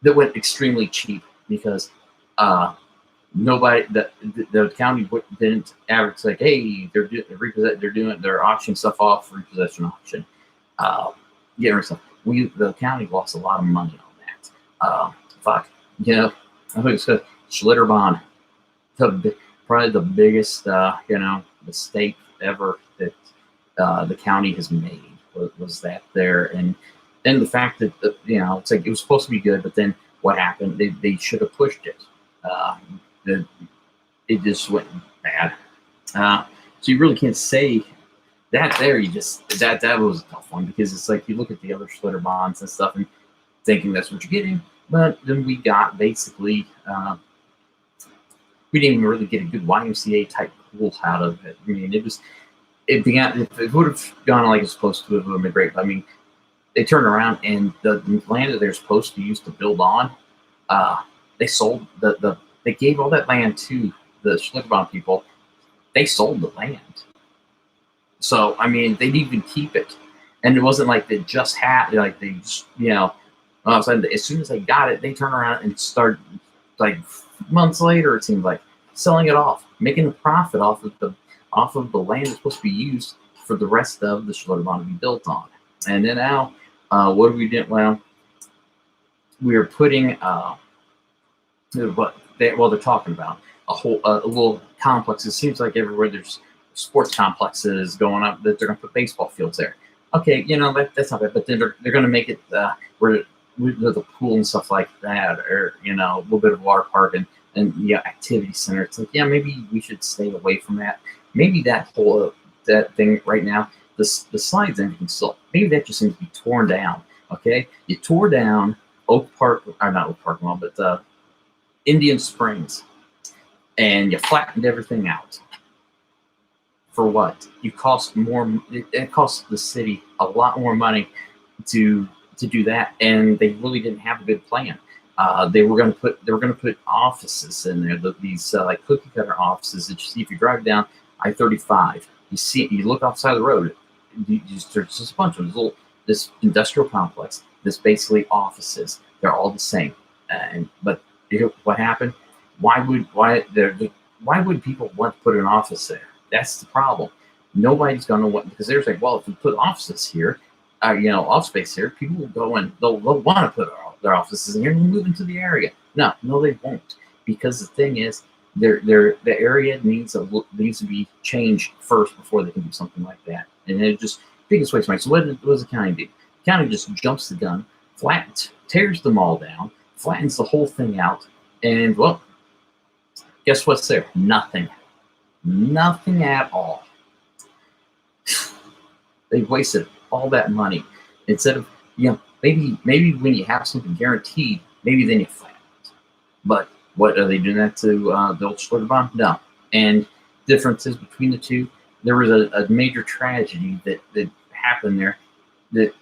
that went extremely cheap, because nobody, the county didn't advertise like, hey, they're auctioning stuff off, repossession auction, getting rid of stuff. The county lost a lot of money on that. I think it's Schlitterbahn, probably the biggest mistake ever that the county has made was that there, and the fact that it's like it was supposed to be good, but then what happened? They should have pushed it. It just went bad. So you really can't say that there. That was a tough one, because it's like you look at the other Schlitter bonds and stuff and thinking that's what you're getting, but then we got basically we didn't even really get a good YMCA type pool out of it. I mean, it began. If it would have gone like it's supposed to, it would have been great. But I mean, they turned around and the land that they're supposed to use to build on, they sold they gave all that land to the Schlitterbahn people. They sold the land. So, I mean, they didn't even keep it. And it wasn't like they just had, like they just, all of a sudden, as soon as they got it, they turned around and started, like months later, it seemed like, selling it off, making a profit off of the land that's supposed to be used for the rest of the Schlitterbahn to be built on. And then now, what do we do? Well, we are putting, they're talking about a little complex. It seems like everywhere there's sports complexes going up that they're going to put baseball fields there. Okay, that's not bad, but then they're going to make it where with a pool and stuff like that, or a little bit of water park and activity center. It's like, maybe we should stay away from that. Maybe that whole that thing right now, the slides and everything still, maybe that just needs to be torn down. Okay, you tore down Oak Park, or not Oak Park Mall, but Indian Springs, and you flattened everything out. For what? It cost the city a lot more money to to do that, and they really didn't have a good plan. They were going to put offices in there, these like cookie cutter offices that you see if you drive down I-35. You look outside the road. There's just a bunch of this industrial complex. This basically offices. They're all the same. But what happened? Why would people want to put an office there? That's the problem. Nobody's going to want, because they're like, well, if we put offices here, office space here, people will go and they'll want to put their offices in here and move into the area. No, they won't, because the thing is, the area needs to be changed first before they can do something like that. And it just biggest waste of money. So what does the county do? The county just jumps the gun, tears them all down, flattens the whole thing out, and well, guess what's there? Nothing at all. They've wasted all that money. Instead of, maybe when you have something guaranteed, maybe then you flatten it. But what are they doing that to the old Schlitterbahn? No. And differences between the two, there was a major tragedy that happened there that,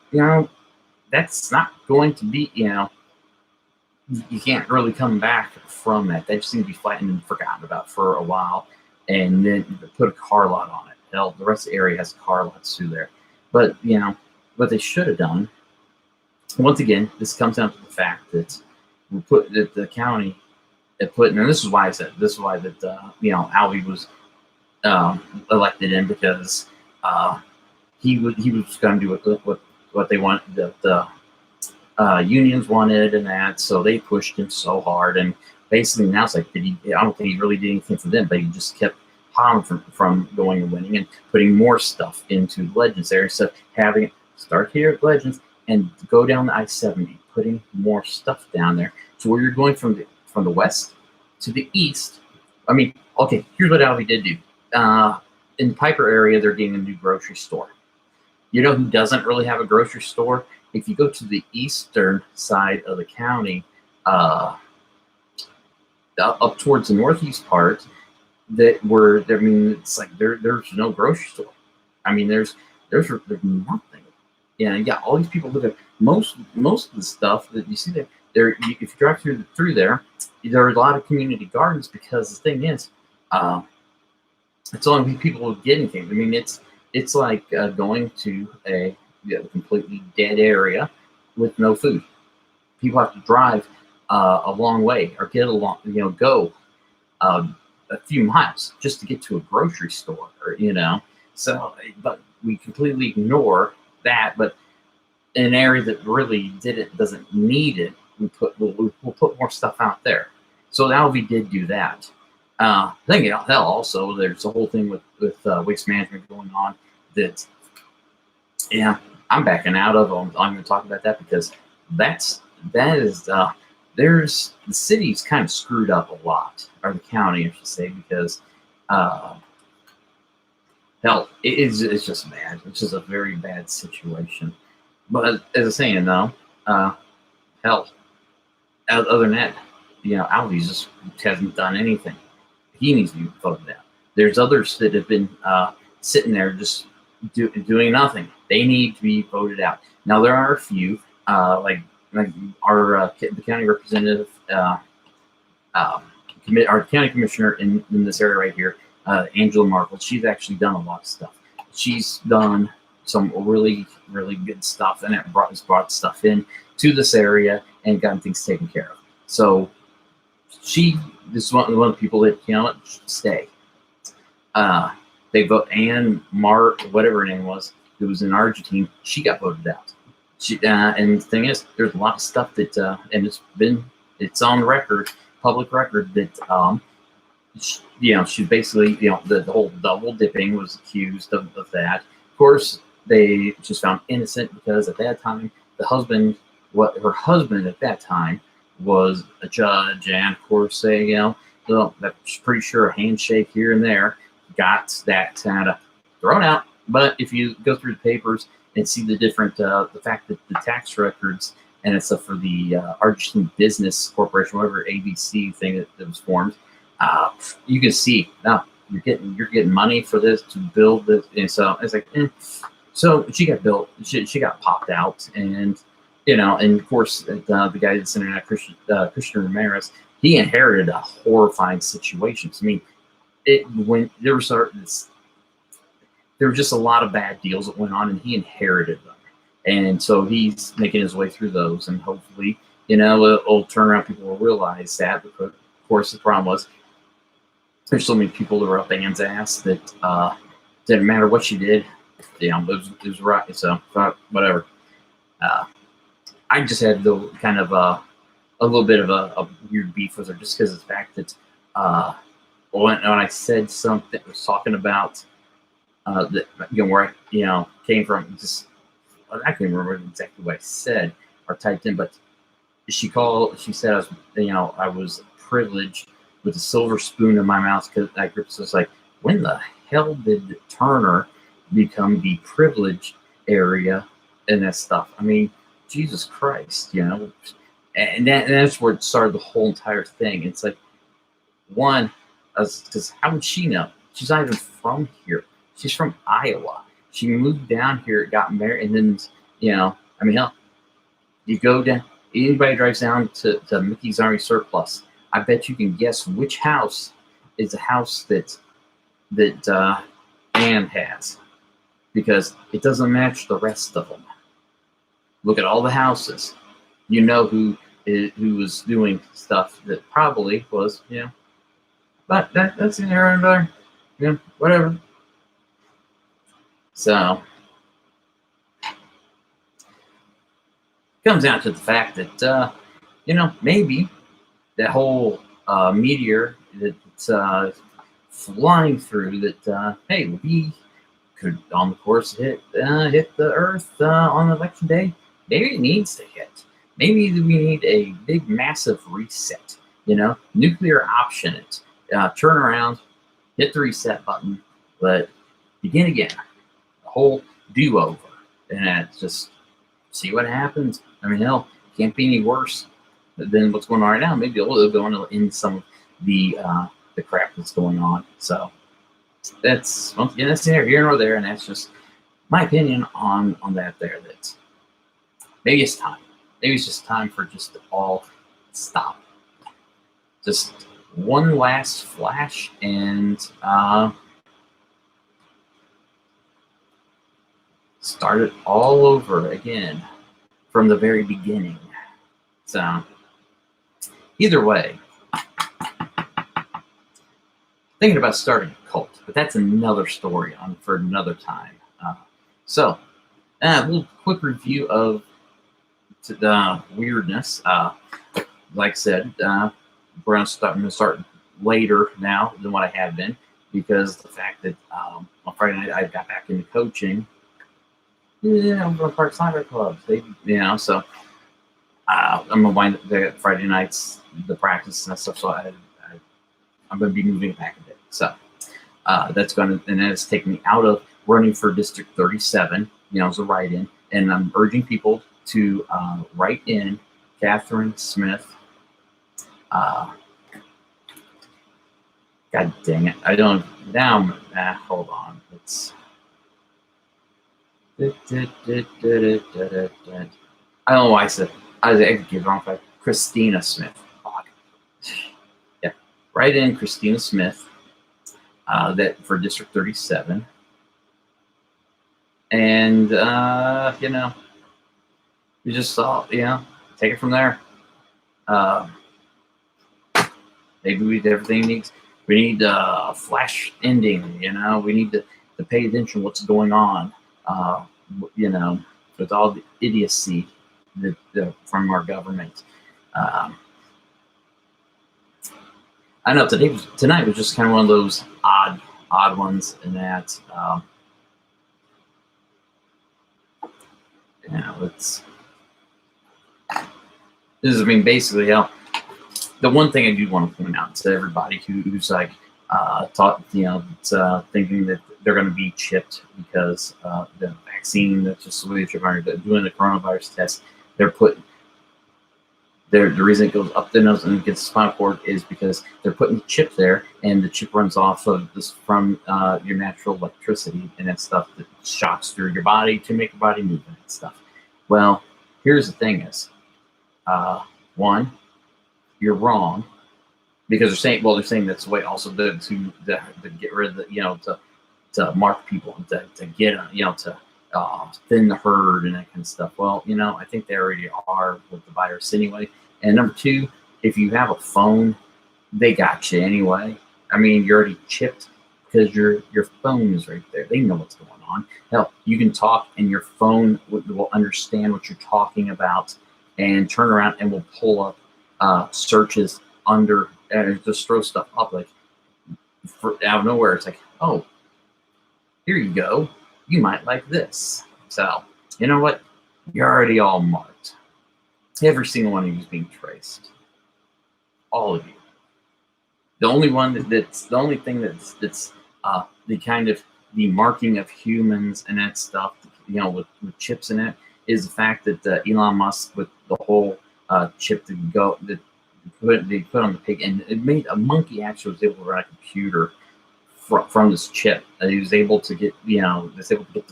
that's not going to be, you can't really come back from that. That just seems to be flattened and forgotten about for a while. And then put a car lot on it. Hell, the rest of the area has car lots through there. But, what they should have done, once again, this comes down to the fact that the county had put, and this is why that Alvey was elected in, because he was going to do what they wanted, the unions wanted, and that, so they pushed him so hard, and basically now it's like, I don't think he really did anything for them, but he just kept Holland from going and winning and putting more stuff into Legends there, instead of having it start here at Legends and go down the I-70, putting more stuff down there. So where you're going from the west to the east. I mean, okay, here's what Alvey did do. In the Piper area, they're getting a new grocery store. You know who doesn't really have a grocery store? If you go to the eastern side of the county, up towards the northeast part, it's like there's no grocery store. I mean, there's nothing. Yeah, all these people live there. Most of the stuff that you see there, if you drive through there are a lot of community gardens, because the thing is, it's only people who get anything. I mean, it's like going to a completely dead area with no food. People have to drive a long way, or go a few miles just to get to a grocery store, So, but we completely ignore that. But in an area that really doesn't need it, we'll put more stuff out there. So Alvey did do that. Also, there's a whole thing with waste management going on that, I'm backing out of. I'm going to talk about that, because the city's kind of screwed up a lot, or the county, I should say, because it's just bad. It's just a very bad situation. But as I was saying, though, other than that, Alvey just hasn't done anything. He needs to be voted out. There's others that have been sitting there just doing nothing. They need to be voted out. Now, there are a few, like our the county representative, our county commissioner in this area right here, Angela Markle. She's actually done a lot of stuff. She's done some really, really good stuff, and it brought stuff in to this area and gotten things taken care of. So this is one of the people that should stay. They vote Ann Mark, whatever her name was, who was in Argentine. She got voted out. And the thing is, there's a lot of stuff that, and it's on record, public record, that she basically, the whole double dipping was accused of that. Of course, they just found innocent, because at that time, her husband at that time was a judge, and of course they, that's pretty sure a handshake here and there got that kind of thrown out. But if you go through the papers and see the different, the fact that the tax records and it's for the Argentine Business Corporation, whatever ABC thing that was formed, you can see now you're getting money for this to build this, and so it's like, So she got built. She got popped out, and And of course, the guy that's in that Christian Ramirez, he inherited a horrifying situation. I mean, when there were just a lot of bad deals that went on, and he inherited them. And so he's making his way through those, and hopefully, it'll turn around. People will realize that. Because, of course, the problem was there's so many people that were up Anne's ass that didn't matter what she did. It was right. So whatever. I just had the kind of a little bit of a weird beef with her, just because of the fact that when I said something, I was talking about that where I came from. Just I can't remember exactly what I said or typed in, but she said I was privileged with a silver spoon in my mouth, because I was like, when the hell did Turner become the privileged area and that stuff? I mean, Jesus Christ, and that's where it started the whole entire thing. It's like, one, because how would she know? She's not even from here. She's from Iowa. She moved down here, got married, and then, I mean, hell, you go down, anybody drives down to Mickey's Army Surplus, I bet you can guess which house is the house that Anne has, because it doesn't match the rest of them. Look at all the houses. You know who was doing stuff that probably was, but that's in there and there, whatever. So comes down to the fact that maybe that whole meteor that's flying through, that hey, we could on the course hit the Earth on election day. Maybe it needs to hit. Maybe we need a big, massive reset. Nuclear option it. Turn around, hit the reset button, but begin again. The whole do-over, and just see what happens. I mean, hell, can't be any worse than what's going on right now. Maybe it'll go in some of the crap that's going on. So that's, once again, that's neither here nor there, and that's just my opinion on that there. That maybe it's time. Maybe it's just time for just to all stop. Just one last flash, and start it all over again from the very beginning. So either way, thinking about starting a cult, but that's another story for another time. So a little quick review of the weirdness. Like I said, I'm going to start later now than what I have been, because the fact that on Friday night I got back into coaching. I'm going to Park Soccer Clubs. So I'm going to wind up the Friday nights, the practice and that stuff. So I'm going to be moving it back a bit. So that's taking me out of running for District 37, as a write-in. And I'm urging people to write in Catherine Smith. God dang it. I don't, now, hold on. It's, I don't know why I said, I get the wrong fact. Kristina Smith. Fuck. Yeah. Write in Kristina Smith, that for District 37. And, we just saw, take it from there. Maybe everything we need a flash ending, we need to pay attention to what's going on, with all the idiocy from our government. I know tonight was just kind of one of those odd ones in that, basically, the one thing I do want to point out to everybody who's like thinking that they're going to be chipped because the vaccine, that's just the way they're doing the coronavirus test. They're putting the reason it goes up the nose and gets the spinal cord is because they're putting the chip there, and the chip runs off of this from your natural electricity and that stuff that shocks through your body to make your body move and stuff. Well, here's the thing is, one, you're wrong, because they're saying that's the way also to get rid of the, to mark people, to get, to thin the herd and that kind of stuff. Well, I think they already are with the virus anyway. And number two, if you have a phone, they got you anyway. I mean, you're already chipped because your phone is right there. They know what's going on. Hell, you can talk and your phone will understand what you're talking about and turn around and will pull up searches under and just throw stuff up like out of nowhere. It's like, oh, here you go. You might like this. So, you know what? You're already all marked. Every single one of you is being traced. All of you. The only one that's the only thing that's the kind of the marking of humans and that stuff, with chips in it, is the fact that Elon Musk, with the whole chip to go that they put on the pig, and it made a monkey actually was able to run a computer from this chip. He was able to get the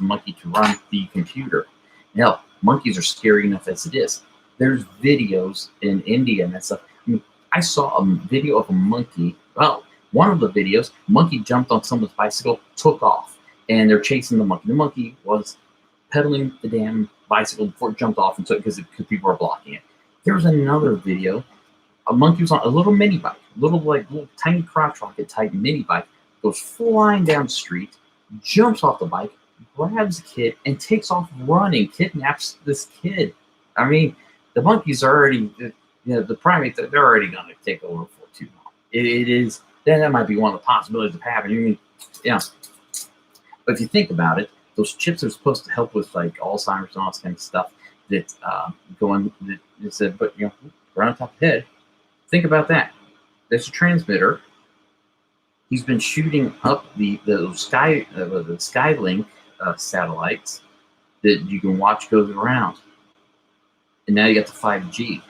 monkey to run the computer. Hell, monkeys are scary enough as it is. There's videos in India and that stuff. I mean, I saw a video of a monkey. Well, one of the videos, monkey jumped on someone's bicycle, took off, and they're chasing the monkey. The monkey was pedaling the damn bicycle before it jumped off and took because people were blocking it. There was another video. A monkey was on a little mini bike, little tiny crotch rocket type mini bike, goes flying down the street, jumps off the bike, grabs the kid, and takes off running, kidnaps this kid. I mean, the monkeys are already, the primates, they're already going to take over for too long. It is, that might be one of the possibilities of happening. I mean, but if you think about it, those chips are supposed to help with like Alzheimer's and all this kind of stuff that that said, but right on top of the head. Think about that. There's a transmitter. He's been shooting up the Skylink satellites that you can watch goes around, and now you got the 5G.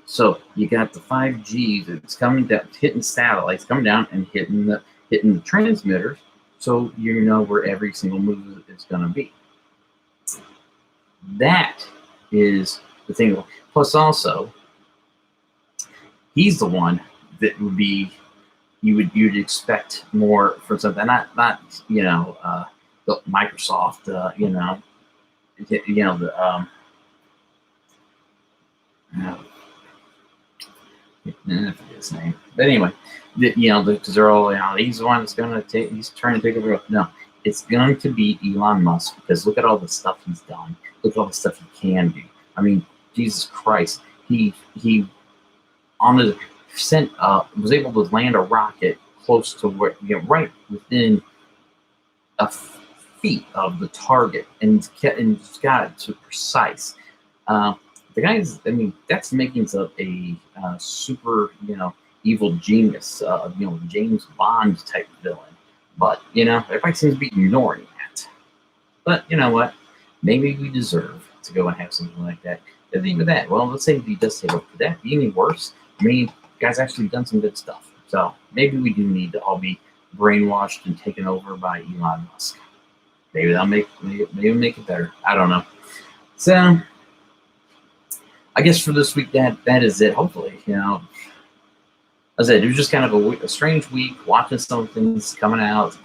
So you got the 5G that's coming down, hitting satellites, coming down and hitting the transmitters, so you know where every single move is going to be. That is the thing. Plus, also, he's the one that would be you'd expect more from something. Not the Microsoft. I forget his name. But anyway, because they're all, he's the one that's going to take, he's trying to take over. No, it's going to be Elon Musk, because look at all the stuff he's done. Look at all the stuff he can do. I mean, Jesus Christ, he was able to land a rocket close to where, right within a feet of the target, and got it to precise. The guy's, I mean, that's the makings of a super, evil genius, James Bond type villain. But, everybody seems to be ignoring that. But you know what? Maybe we deserve to go and have something like that. The thing with that, well, let's say if he does take up, could that be any worse? I mean, the guy's actually done some good stuff. So maybe we do need to all be brainwashed and taken over by Elon Musk. Maybe that'll make it better. I don't know. So I guess for this week, that is it. Hopefully, as I said, it was just kind of a strange week, watching some things coming out,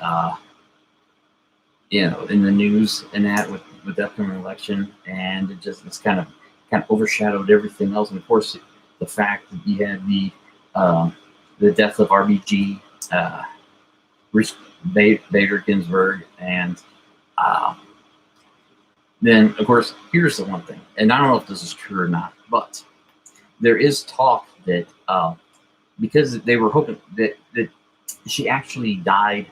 in the news and that with the upcoming election, and it's kind of overshadowed everything else. And of course, the fact that you had the death of RBG, Ruth Bader Ginsburg, and then of course, here's the one thing, and I don't know if this is true or not, but there is talk that because they were hoping that she actually died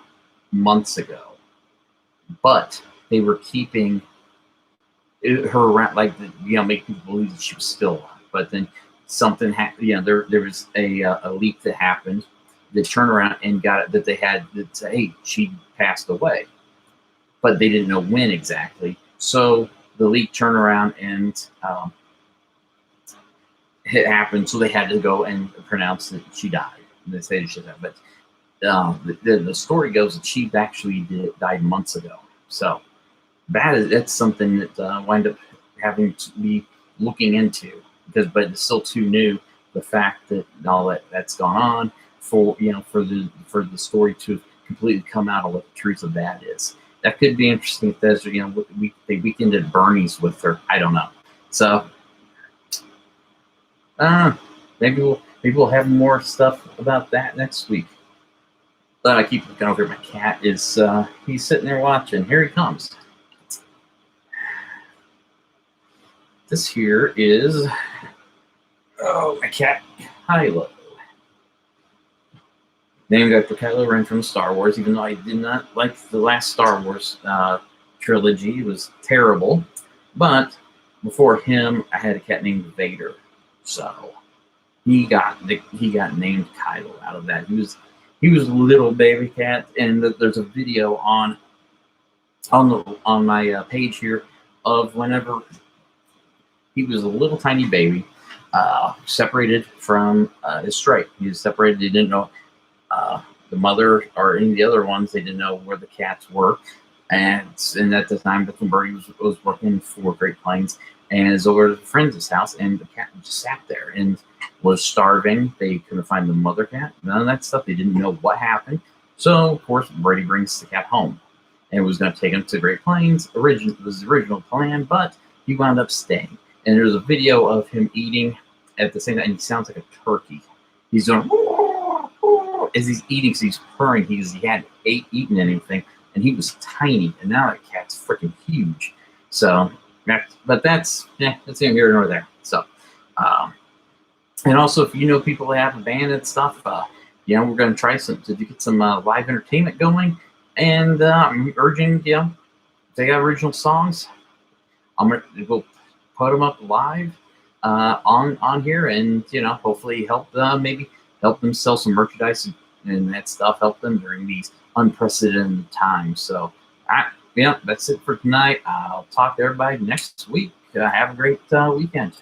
months ago, but they were keeping her around, make people believe that she was still alive. But then something happened. There was a leak that happened that turned around and got it that they had that say, hey, she passed away, but they didn't know when exactly. So the leak turned around and it happened. So they had to go and pronounce that she died. And they say she died, but the story goes that she actually died months ago. So that's something that wind up having to be looking into, because but it's still too new. The fact that all that's gone on for for the story to completely come out of what the truth of that is. That could be interesting if there's they weekend at Bernie's with her. I don't know. So maybe we'll have more stuff about that next week. But I keep looking over. My cat is he's sitting there watching. Here he comes. This here is my cat Kylo. Named after Kylo Ren from Star Wars, even though I did not like the last Star Wars trilogy. It was terrible. But before him, I had a cat named Vader. So he got named Kylo out of that. He was a little baby cat, and there's a video on my page here of whenever he was a little tiny baby, separated from his stripe. He was separated. He didn't know the mother or any of the other ones. They didn't know where the cats were, and at the time, Birdie was working for Great Plains, and is over at a friend's house, and the cat just sat there and was starving. They couldn't find the mother cat. None of that stuff. They didn't know what happened. So of course, Brady brings the cat home, and was going to take him to Great Plains. It was the original plan, but he wound up staying. And there's a video of him eating at the same time, and he sounds like a turkey. He's doing as he's eating, so he's purring. He hadn't eaten anything, and he was tiny, and now that cat's freaking huge. So, but that's neither here nor there. So, and also if you know people that have a band and stuff, we're going to try to get some live entertainment going, and I'm urging if they got original songs, we'll put them up live on here, and hopefully help them sell some merchandise and that stuff, help them during these unprecedented times. So that's it for tonight. I'll talk to everybody next week. Have a great weekend.